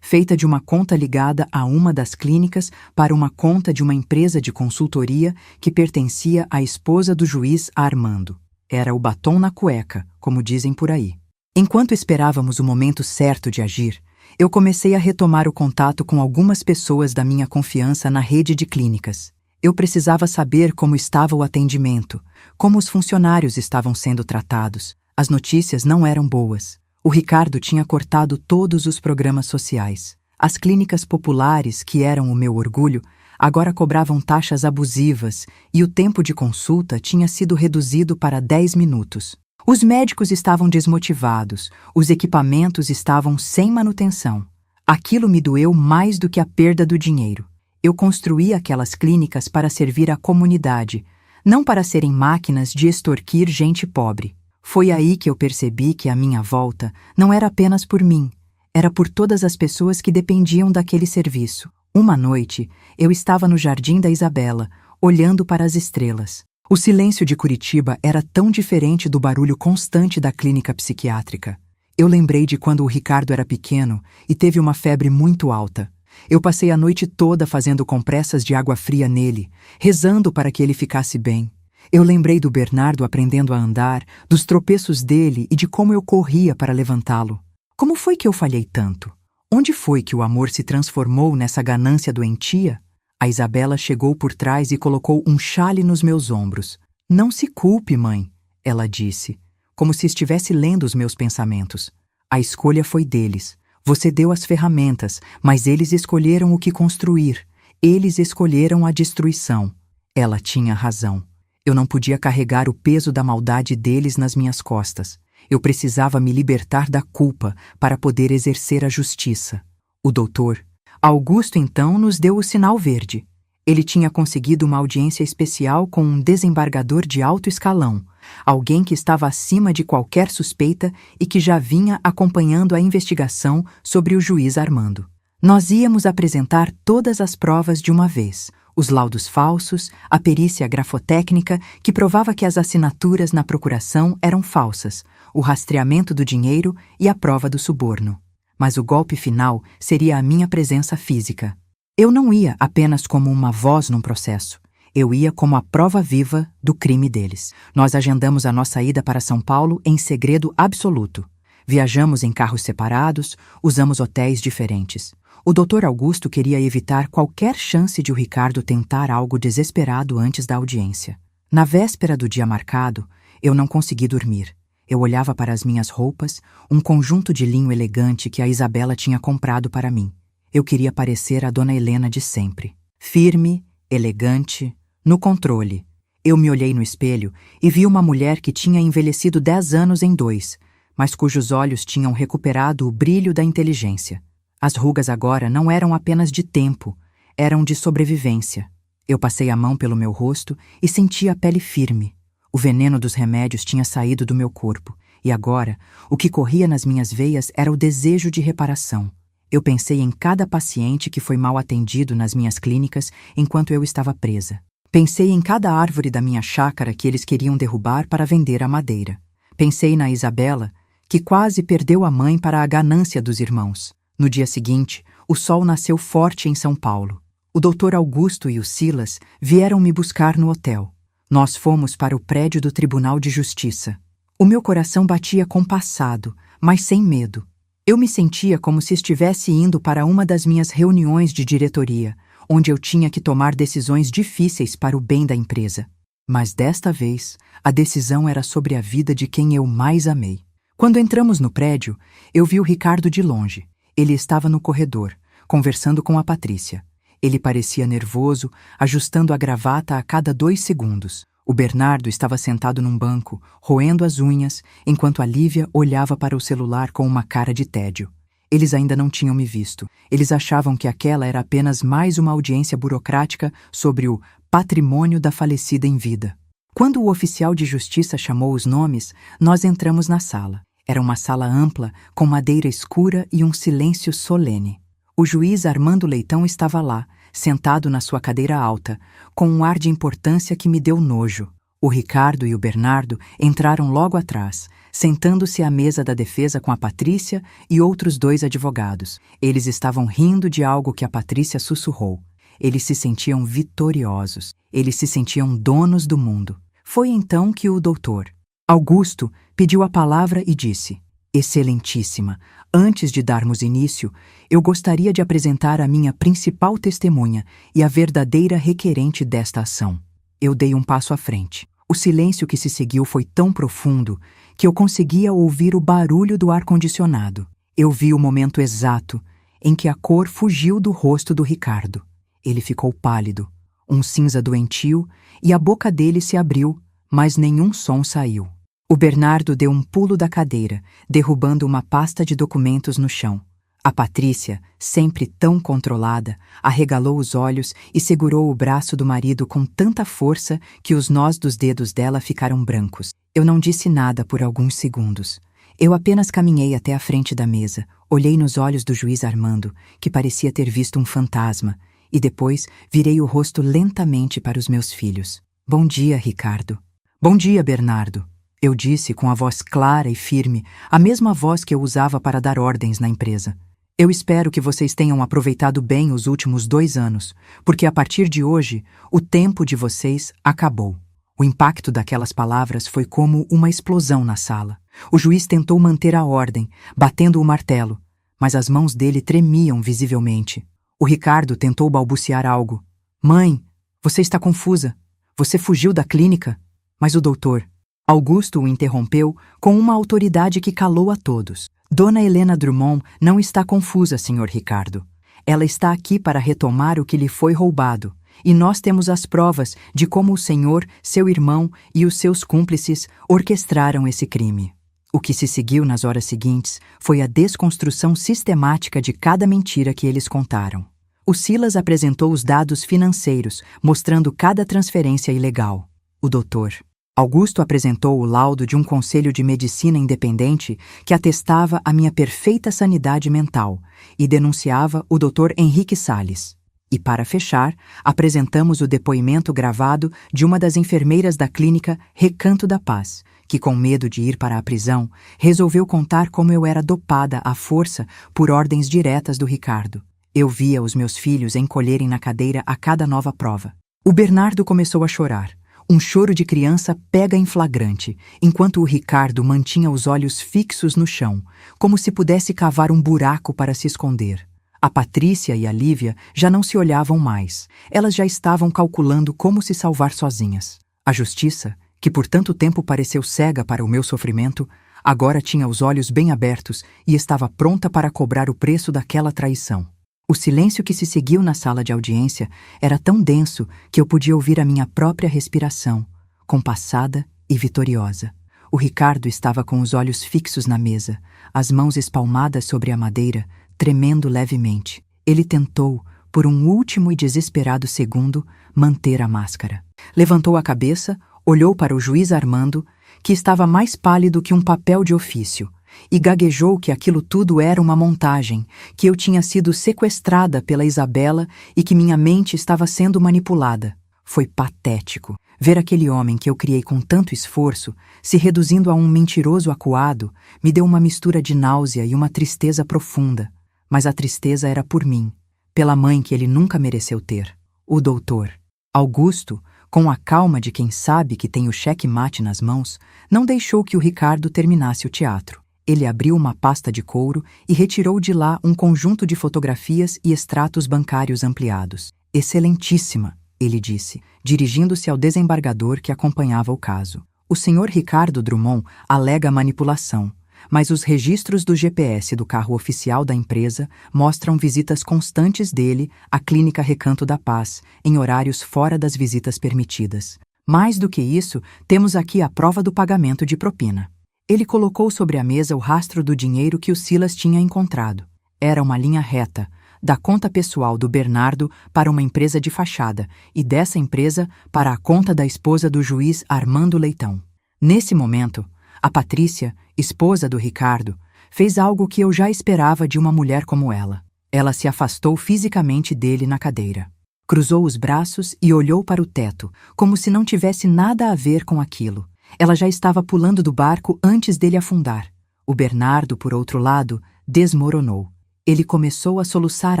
S1: feita de uma conta ligada a uma das clínicas para uma conta de uma empresa de consultoria que pertencia à esposa do juiz Armando. Era o batom na cueca, como dizem por aí. Enquanto esperávamos o momento certo de agir, eu comecei a retomar o contato com algumas pessoas da minha confiança na rede de clínicas. Eu precisava saber como estava o atendimento, como os funcionários estavam sendo tratados. As notícias não eram boas. O Ricardo tinha cortado todos os programas sociais. As clínicas populares, que eram o meu orgulho, agora cobravam taxas abusivas e o tempo de consulta tinha sido reduzido para 10 minutos. Os médicos estavam desmotivados, os equipamentos estavam sem manutenção. Aquilo me doeu mais do que a perda do dinheiro. Eu construí aquelas clínicas para servir a comunidade, não para serem máquinas de extorquir gente pobre. Foi aí que eu percebi que a minha volta não era apenas por mim, era por todas as pessoas que dependiam daquele serviço. Uma noite, eu estava no jardim da Isabela, olhando para as estrelas. O silêncio de Curitiba era tão diferente do barulho constante da clínica psiquiátrica. Eu lembrei de quando o Ricardo era pequeno e teve uma febre muito alta. Eu passei a noite toda fazendo compressas de água fria nele, rezando para que ele ficasse bem. Eu lembrei do Bernardo aprendendo a andar, dos tropeços dele e de como eu corria para levantá-lo. Como foi que eu falhei tanto? Onde foi que o amor se transformou nessa ganância doentia? A Isabela chegou por trás e colocou um xale nos meus ombros. Não se culpe, mãe, ela disse, como se estivesse lendo os meus pensamentos. A escolha foi deles. Você deu as ferramentas, mas eles escolheram o que construir. Eles escolheram a destruição. Ela tinha razão. Eu não podia carregar o peso da maldade deles nas minhas costas. Eu precisava me libertar da culpa para poder exercer a justiça. O doutor Augusto então nos deu o sinal verde. Ele tinha conseguido uma audiência especial com um desembargador de alto escalão, alguém que estava acima de qualquer suspeita e que já vinha acompanhando a investigação sobre o juiz Armando. Nós íamos apresentar todas as provas de uma vez. Os laudos falsos, a perícia grafotécnica que provava que as assinaturas na procuração eram falsas, o rastreamento do dinheiro e a prova do suborno. Mas o golpe final seria a minha presença física. Eu não ia apenas como uma voz num processo. Eu ia como a prova viva do crime deles. Nós agendamos a nossa ida para São Paulo em segredo absoluto. Viajamos em carros separados, usamos hotéis diferentes. O Dr. Augusto queria evitar qualquer chance de o Ricardo tentar algo desesperado antes da audiência. Na véspera do dia marcado, eu não consegui dormir. Eu olhava para as minhas roupas, um conjunto de linho elegante que a Isabela tinha comprado para mim. Eu queria parecer a Dona Helena de sempre. Firme, elegante, no controle. Eu me olhei no espelho e vi uma mulher que tinha envelhecido 10 anos em 2, mas cujos olhos tinham recuperado o brilho da inteligência. As rugas agora não eram apenas de tempo, eram de sobrevivência. Eu passei a mão pelo meu rosto e senti a pele firme. O veneno dos remédios tinha saído do meu corpo, e agora, o que corria nas minhas veias era o desejo de reparação. Eu pensei em cada paciente que foi mal atendido nas minhas clínicas enquanto eu estava presa. Pensei em cada árvore da minha chácara que eles queriam derrubar para vender a madeira. Pensei na Isabela, que quase perdeu a mãe para a ganância dos irmãos. No dia seguinte, o sol nasceu forte em São Paulo. O Dr. Augusto e o Silas vieram me buscar no hotel. Nós fomos para o prédio do Tribunal de Justiça. O meu coração batia compassado, mas sem medo. Eu me sentia como se estivesse indo para uma das minhas reuniões de diretoria, onde eu tinha que tomar decisões difíceis para o bem da empresa. Mas desta vez, a decisão era sobre a vida de quem eu mais amei. Quando entramos no prédio, eu vi o Ricardo de longe. Ele estava no corredor, conversando com a Patrícia. Ele parecia nervoso, ajustando a gravata a cada 2 segundos. O Bernardo estava sentado num banco, roendo as unhas, enquanto a Lívia olhava para o celular com uma cara de tédio. Eles ainda não tinham me visto. Eles achavam que aquela era apenas mais uma audiência burocrática sobre o patrimônio da falecida em vida. Quando o oficial de justiça chamou os nomes, nós entramos na sala. Era uma sala ampla, com madeira escura e um silêncio solene. O juiz Armando Leitão estava lá, sentado na sua cadeira alta, com um ar de importância que me deu nojo. O Ricardo e o Bernardo entraram logo atrás, sentando-se à mesa da defesa com a Patrícia e outros 2 advogados. Eles estavam rindo de algo que a Patrícia sussurrou. Eles se sentiam vitoriosos. Eles se sentiam donos do mundo. Foi então que o doutor Augusto pediu a palavra e disse: Excelentíssima, antes de darmos início, eu gostaria de apresentar a minha principal testemunha e a verdadeira requerente desta ação. Eu dei um passo à frente. O silêncio que se seguiu foi tão profundo que eu conseguia ouvir o barulho do ar-condicionado. Eu vi o momento exato em que a cor fugiu do rosto do Ricardo. Ele ficou pálido, um cinza doentio, e a boca dele se abriu, mas nenhum som saiu. O Bernardo deu um pulo da cadeira, derrubando uma pasta de documentos no chão. A Patrícia, sempre tão controlada, arregalou os olhos e segurou o braço do marido com tanta força que os nós dos dedos dela ficaram brancos. Eu não disse nada por alguns segundos. Eu apenas caminhei até a frente da mesa, olhei nos olhos do juiz Armando, que parecia ter visto um fantasma, e depois virei o rosto lentamente para os meus filhos. Bom dia, Ricardo. Bom dia, Bernardo. Eu disse com a voz clara e firme, a mesma voz que eu usava para dar ordens na empresa. Eu espero que vocês tenham aproveitado bem os últimos 2 anos, porque a partir de hoje, o tempo de vocês acabou. O impacto daquelas palavras foi como uma explosão na sala. O juiz tentou manter a ordem, batendo o martelo, mas as mãos dele tremiam visivelmente. O Ricardo tentou balbuciar algo. Mãe, você está confusa. Você fugiu da clínica? Mas o doutor Augusto o interrompeu com uma autoridade que calou a todos. Dona Helena Drummond não está confusa, Sr. Ricardo. Ela está aqui para retomar o que lhe foi roubado. E nós temos as provas de como o senhor, seu irmão e os seus cúmplices orquestraram esse crime. O que se seguiu nas horas seguintes foi a desconstrução sistemática de cada mentira que eles contaram. O Silas apresentou os dados financeiros, mostrando cada transferência ilegal. O doutor Augusto apresentou o laudo de um conselho de medicina independente que atestava a minha perfeita sanidade mental e denunciava o Dr. Henrique Salles. E, para fechar, apresentamos o depoimento gravado de uma das enfermeiras da clínica Recanto da Paz, que, com medo de ir para a prisão, resolveu contar como eu era dopada à força por ordens diretas do Ricardo. Eu via os meus filhos encolherem na cadeira a cada nova prova. O Bernardo começou a chorar. Um choro de criança pega em flagrante, enquanto o Ricardo mantinha os olhos fixos no chão, como se pudesse cavar um buraco para se esconder. A Patrícia e a Lívia já não se olhavam mais. Elas já estavam calculando como se salvar sozinhas. A justiça, que por tanto tempo pareceu cega para o meu sofrimento, agora tinha os olhos bem abertos e estava pronta para cobrar o preço daquela traição. O silêncio que se seguiu na sala de audiência era tão denso que eu podia ouvir a minha própria respiração, compassada e vitoriosa. O Ricardo estava com os olhos fixos na mesa, as mãos espalmadas sobre a madeira, tremendo levemente. Ele tentou, por um último e desesperado segundo, manter a máscara. Levantou a cabeça, olhou para o juiz Armando, que estava mais pálido que um papel de ofício, e gaguejou que aquilo tudo era uma montagem, que eu tinha sido sequestrada pela Isabela e que minha mente estava sendo manipulada. Foi patético ver aquele homem que eu criei com tanto esforço se reduzindo a um mentiroso acuado. Me deu uma mistura de náusea e uma tristeza profunda, mas a tristeza era por mim, pela mãe que ele nunca mereceu ter. O doutor Augusto, com a calma de quem sabe que tem o cheque-mate nas mãos, não deixou que o Ricardo terminasse o teatro. Ele abriu uma pasta de couro e retirou de lá um conjunto de fotografias e extratos bancários ampliados. Excelentíssima, ele disse, dirigindo-se ao desembargador que acompanhava o caso. O senhor Ricardo Drummond alega manipulação, mas os registros do GPS do carro oficial da empresa mostram visitas constantes dele à Clínica Recanto da Paz, em horários fora das visitas permitidas. Mais do que isso, temos aqui a prova do pagamento de propina. Ele colocou sobre a mesa o rastro do dinheiro que o Silas tinha encontrado. Era uma linha reta, da conta pessoal do Bernardo para uma empresa de fachada, e dessa empresa para a conta da esposa do juiz Armando Leitão. Nesse momento, a Patrícia, esposa do Ricardo, fez algo que eu já esperava de uma mulher como ela. Ela se afastou fisicamente dele na cadeira. Cruzou os braços e olhou para o teto, como se não tivesse nada a ver com aquilo. Ela já estava pulando do barco antes dele afundar. O Bernardo, por outro lado, desmoronou. Ele começou a soluçar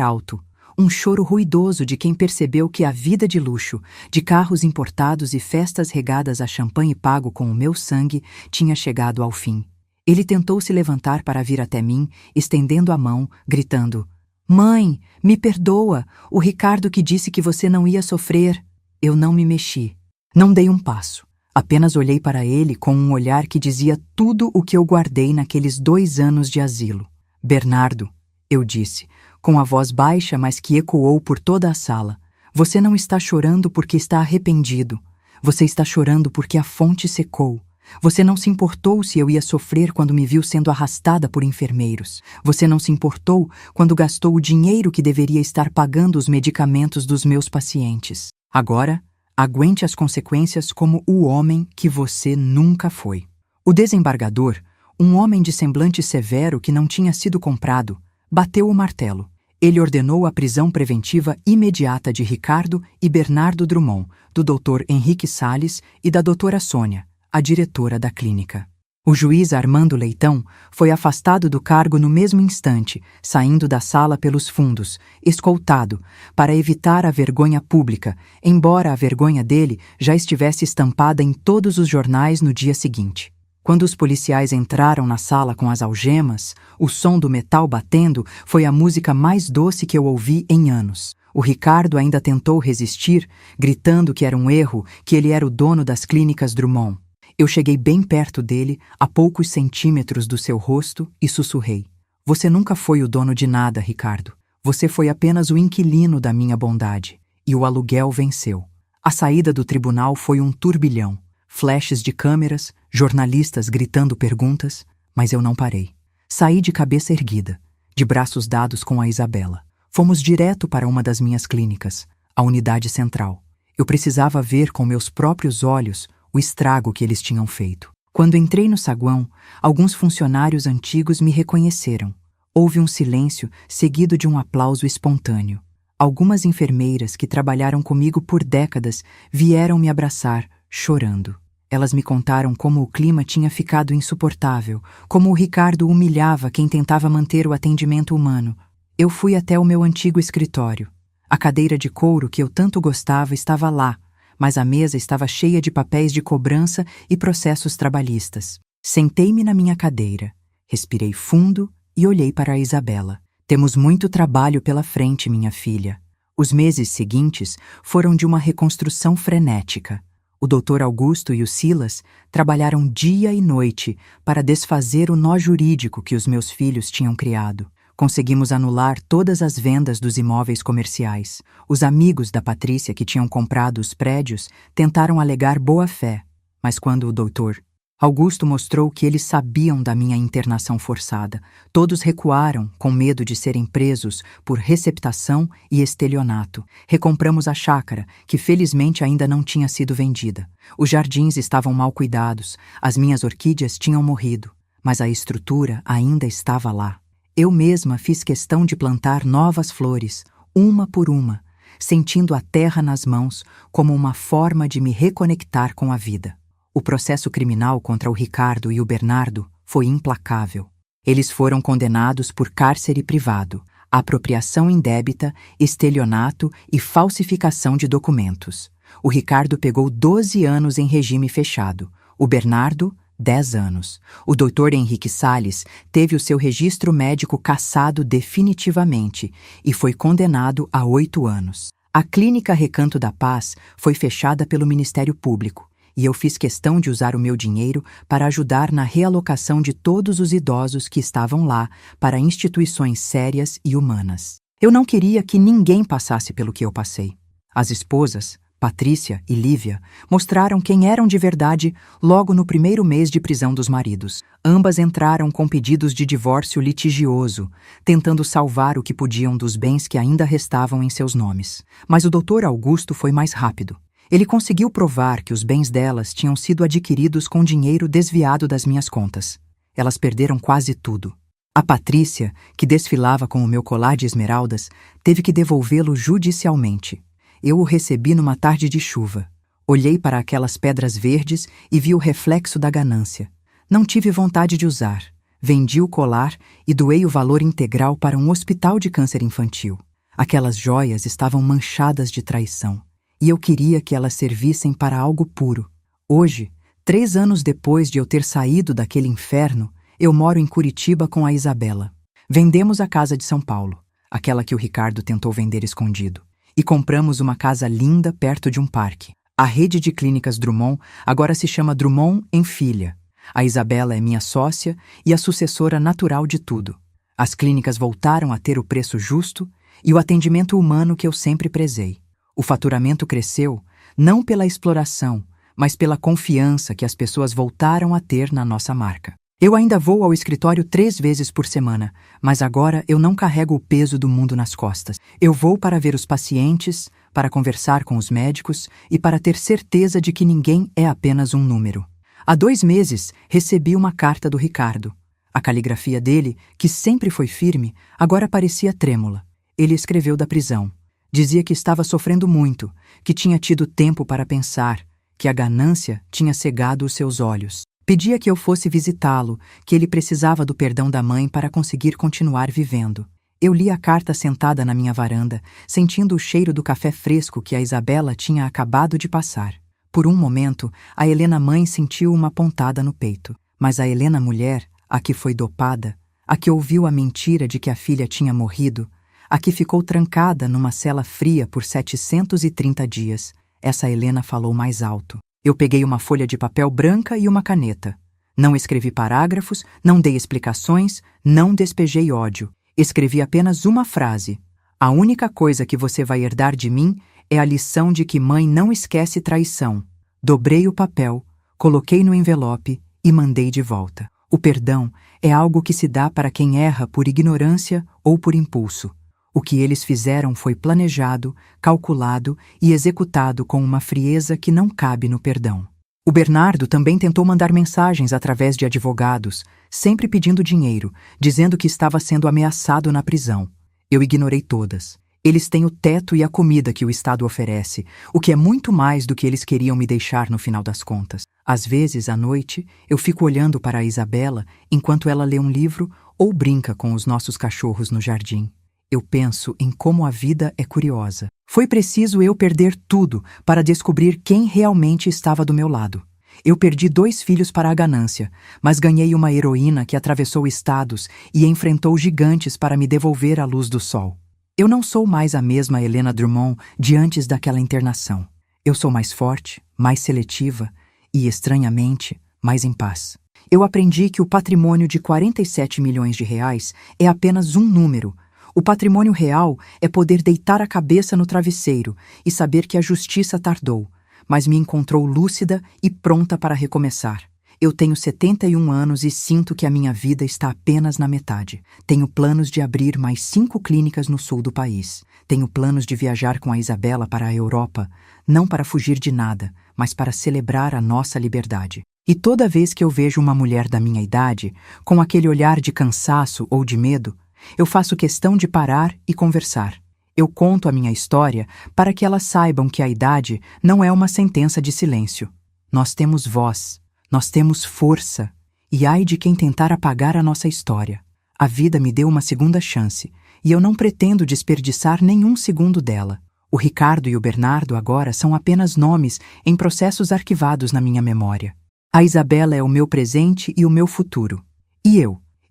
S1: alto, um choro ruidoso de quem percebeu que a vida de luxo, de carros importados e festas regadas a champanhe pago com o meu sangue, tinha chegado ao fim. Ele tentou se levantar para vir até mim, estendendo a mão, gritando: "Mãe, me perdoa, o Ricardo que disse que você não ia sofrer." Eu não me mexi. Não dei um passo. Apenas olhei para ele com um olhar que dizia tudo o que eu guardei naqueles 2 anos de asilo. "Bernardo", eu disse, com a voz baixa, mas que ecoou por toda a sala, "você não está chorando porque está arrependido. Você está chorando porque a fonte secou. Você não se importou se eu ia sofrer quando me viu sendo arrastada por enfermeiros. Você não se importou quando gastou o dinheiro que deveria estar pagando os medicamentos dos meus pacientes. Agora, aguente as consequências como o homem que você nunca foi." O desembargador, um homem de semblante severo que não tinha sido comprado, bateu o martelo. Ele ordenou a prisão preventiva imediata de Ricardo e Bernardo Drummond, do Dr. Henrique Salles e da doutora Sônia, a diretora da clínica. O juiz Armando Leitão foi afastado do cargo no mesmo instante, saindo da sala pelos fundos, escoltado, para evitar a vergonha pública, embora a vergonha dele já estivesse estampada em todos os jornais no dia seguinte. Quando os policiais entraram na sala com as algemas, o som do metal batendo foi a música mais doce que eu ouvi em anos. O Ricardo ainda tentou resistir, gritando que era um erro, que ele era o dono das clínicas Drummond. Eu cheguei bem perto dele, a poucos centímetros do seu rosto, e sussurrei: "Você nunca foi o dono de nada, Ricardo. Você foi apenas o inquilino da minha bondade. E o aluguel venceu." A saída do tribunal foi um turbilhão. Flashes de câmeras, jornalistas gritando perguntas, mas eu não parei. Saí de cabeça erguida, de braços dados com a Isabela. Fomos direto para uma das minhas clínicas, a unidade central. Eu precisava ver com meus próprios olhos o estrago que eles tinham feito. Quando entrei no saguão, alguns funcionários antigos me reconheceram. Houve um silêncio seguido de um aplauso espontâneo. Algumas enfermeiras que trabalharam comigo por décadas vieram me abraçar, chorando. Elas me contaram como o clima tinha ficado insuportável, como o Ricardo humilhava quem tentava manter o atendimento humano. Eu fui até o meu antigo escritório. A cadeira de couro que eu tanto gostava estava lá, mas a mesa estava cheia de papéis de cobrança e processos trabalhistas. Sentei-me na minha cadeira, respirei fundo e olhei para a Isabela. "Temos muito trabalho pela frente, minha filha." Os meses seguintes foram de uma reconstrução frenética. O Dr. Augusto e o Silas trabalharam dia e noite para desfazer o nó jurídico que os meus filhos tinham criado. Conseguimos anular todas as vendas dos imóveis comerciais. Os amigos da Patrícia que tinham comprado os prédios tentaram alegar boa-fé, mas quando o Dr. Augusto mostrou que eles sabiam da minha internação forçada. Todos recuaram, com medo de serem presos por receptação e estelionato. Recompramos a chácara, que felizmente ainda não tinha sido vendida. Os jardins estavam mal cuidados, as minhas orquídeas tinham morrido, mas a estrutura ainda estava lá. Eu mesma fiz questão de plantar novas flores, uma por uma, sentindo a terra nas mãos como uma forma de me reconectar com a vida. O processo criminal contra o Ricardo e o Bernardo foi implacável. Eles foram condenados por cárcere privado, apropriação indébita, estelionato e falsificação de documentos. O Ricardo pegou 12 anos em regime fechado, o Bernardo, 10 anos. O Dr. Henrique Salles teve o seu registro médico cassado definitivamente e foi condenado a 8 anos. A Clínica Recanto da Paz foi fechada pelo Ministério Público e eu fiz questão de usar o meu dinheiro para ajudar na realocação de todos os idosos que estavam lá para instituições sérias e humanas. Eu não queria que ninguém passasse pelo que eu passei. As esposas, Patrícia e Lívia, mostraram quem eram de verdade logo no primeiro mês de prisão dos maridos. Ambas entraram com pedidos de divórcio litigioso, tentando salvar o que podiam dos bens que ainda restavam em seus nomes. Mas o Dr. Augusto foi mais rápido. Ele conseguiu provar que os bens delas tinham sido adquiridos com dinheiro desviado das minhas contas. Elas perderam quase tudo. A Patrícia, que desfilava com o meu colar de esmeraldas, teve que devolvê-lo judicialmente. Eu o recebi numa tarde de chuva. Olhei para aquelas pedras verdes e vi o reflexo da ganância. Não tive vontade de usar. Vendi o colar e doei o valor integral para um hospital de câncer infantil. Aquelas joias estavam manchadas de traição. E eu queria que elas servissem para algo puro. Hoje, 3 anos depois de eu ter saído daquele inferno, eu moro em Curitiba com a Isabela. Vendemos a casa de São Paulo, aquela que o Ricardo tentou vender escondido, e compramos uma casa linda perto de um parque. A rede de clínicas Drummond agora se chama Drummond em Filha. A Isabela é minha sócia e a sucessora natural de tudo. As clínicas voltaram a ter o preço justo e o atendimento humano que eu sempre prezei. O faturamento cresceu, não pela exploração, mas pela confiança que as pessoas voltaram a ter na nossa marca. Eu ainda vou ao escritório 3 vezes por semana, mas agora eu não carrego o peso do mundo nas costas. Eu vou para ver os pacientes, para conversar com os médicos e para ter certeza de que ninguém é apenas um número. Há 2 meses, recebi uma carta do Ricardo. A caligrafia dele, que sempre foi firme, agora parecia trêmula. Ele escreveu da prisão. Dizia que estava sofrendo muito, que tinha tido tempo para pensar, que a ganância tinha cegado os seus olhos. Pedia que eu fosse visitá-lo, que ele precisava do perdão da mãe para conseguir continuar vivendo. Eu li a carta sentada na minha varanda, sentindo o cheiro do café fresco que a Isabela tinha acabado de passar. Por um momento, a Helena mãe sentiu uma pontada no peito. Mas a Helena mulher, a que foi dopada, a que ouviu a mentira de que a filha tinha morrido, a que ficou trancada numa cela fria por 730 dias, essa Helena falou mais alto. Eu peguei uma folha de papel branca e uma caneta. Não escrevi parágrafos, não dei explicações, não despejei ódio. Escrevi apenas uma frase. A única coisa que você vai herdar de mim é a lição de que mãe não esquece traição. Dobrei o papel, coloquei no envelope e mandei de volta. O perdão é algo que se dá para quem erra por ignorância ou por impulso. O que eles fizeram foi planejado, calculado e executado com uma frieza que não cabe no perdão. O Bernardo também tentou mandar mensagens através de advogados, sempre pedindo dinheiro, dizendo que estava sendo ameaçado na prisão. Eu ignorei todas. Eles têm o teto e a comida que o Estado oferece, o que é muito mais do que eles queriam me deixar no final das contas. Às vezes, à noite, eu fico olhando para a Isabela enquanto ela lê um livro ou brinca com os nossos cachorros no jardim. Eu penso em como a vida é curiosa. Foi preciso eu perder tudo para descobrir quem realmente estava do meu lado. Eu perdi 2 filhos para a ganância, mas ganhei uma heroína que atravessou estados e enfrentou gigantes para me devolver a luz do sol. Eu não sou mais a mesma Helena Drummond de antes daquela internação. Eu sou mais forte, mais seletiva e, estranhamente, mais em paz. Eu aprendi que o patrimônio de 47 milhões de reais é apenas um número. O patrimônio real é poder deitar a cabeça no travesseiro e saber que a justiça tardou, mas me encontrou lúcida e pronta para recomeçar. Eu tenho 71 anos e sinto que a minha vida está apenas na metade. Tenho planos de abrir mais 5 clínicas no sul do país. Tenho planos de viajar com a Isabela para a Europa, não para fugir de nada, mas para celebrar a nossa liberdade. E toda vez que eu vejo uma mulher da minha idade, com aquele olhar de cansaço ou de medo, eu faço questão de parar e conversar. Eu conto a minha história para que elas saibam que a idade não é uma sentença de silêncio. Nós temos voz. Nós temos força, e ai de quem tentar apagar a nossa história. A vida me deu uma segunda chance, e eu não pretendo desperdiçar nenhum segundo dela. O Ricardo e o Bernardo agora são apenas nomes em processos arquivados na minha memória. A Isabela é o meu presente e o meu futuro. E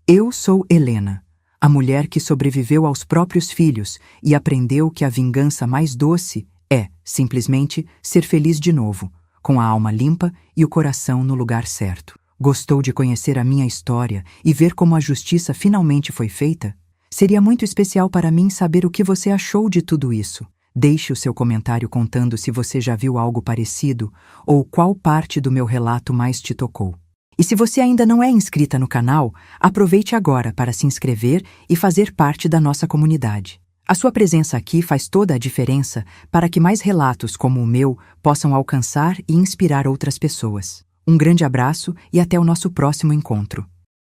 S1: eu sou Helena, a mulher que sobreviveu aos próprios filhos e aprendeu que a vingança mais doce é, simplesmente, ser feliz de novo, com a alma limpa e o coração no lugar certo. Gostou de conhecer a minha história e ver como a justiça finalmente foi feita? Seria muito especial para mim saber o que você achou de tudo isso. Deixe o seu comentário contando se você já viu algo parecido ou qual parte do meu relato mais te tocou. E se você ainda não é inscrita no canal, aproveite agora para se inscrever e fazer parte da nossa comunidade. A sua presença aqui faz toda a diferença para que mais relatos como o meu possam alcançar e inspirar outras pessoas. Um grande abraço e até o nosso próximo encontro.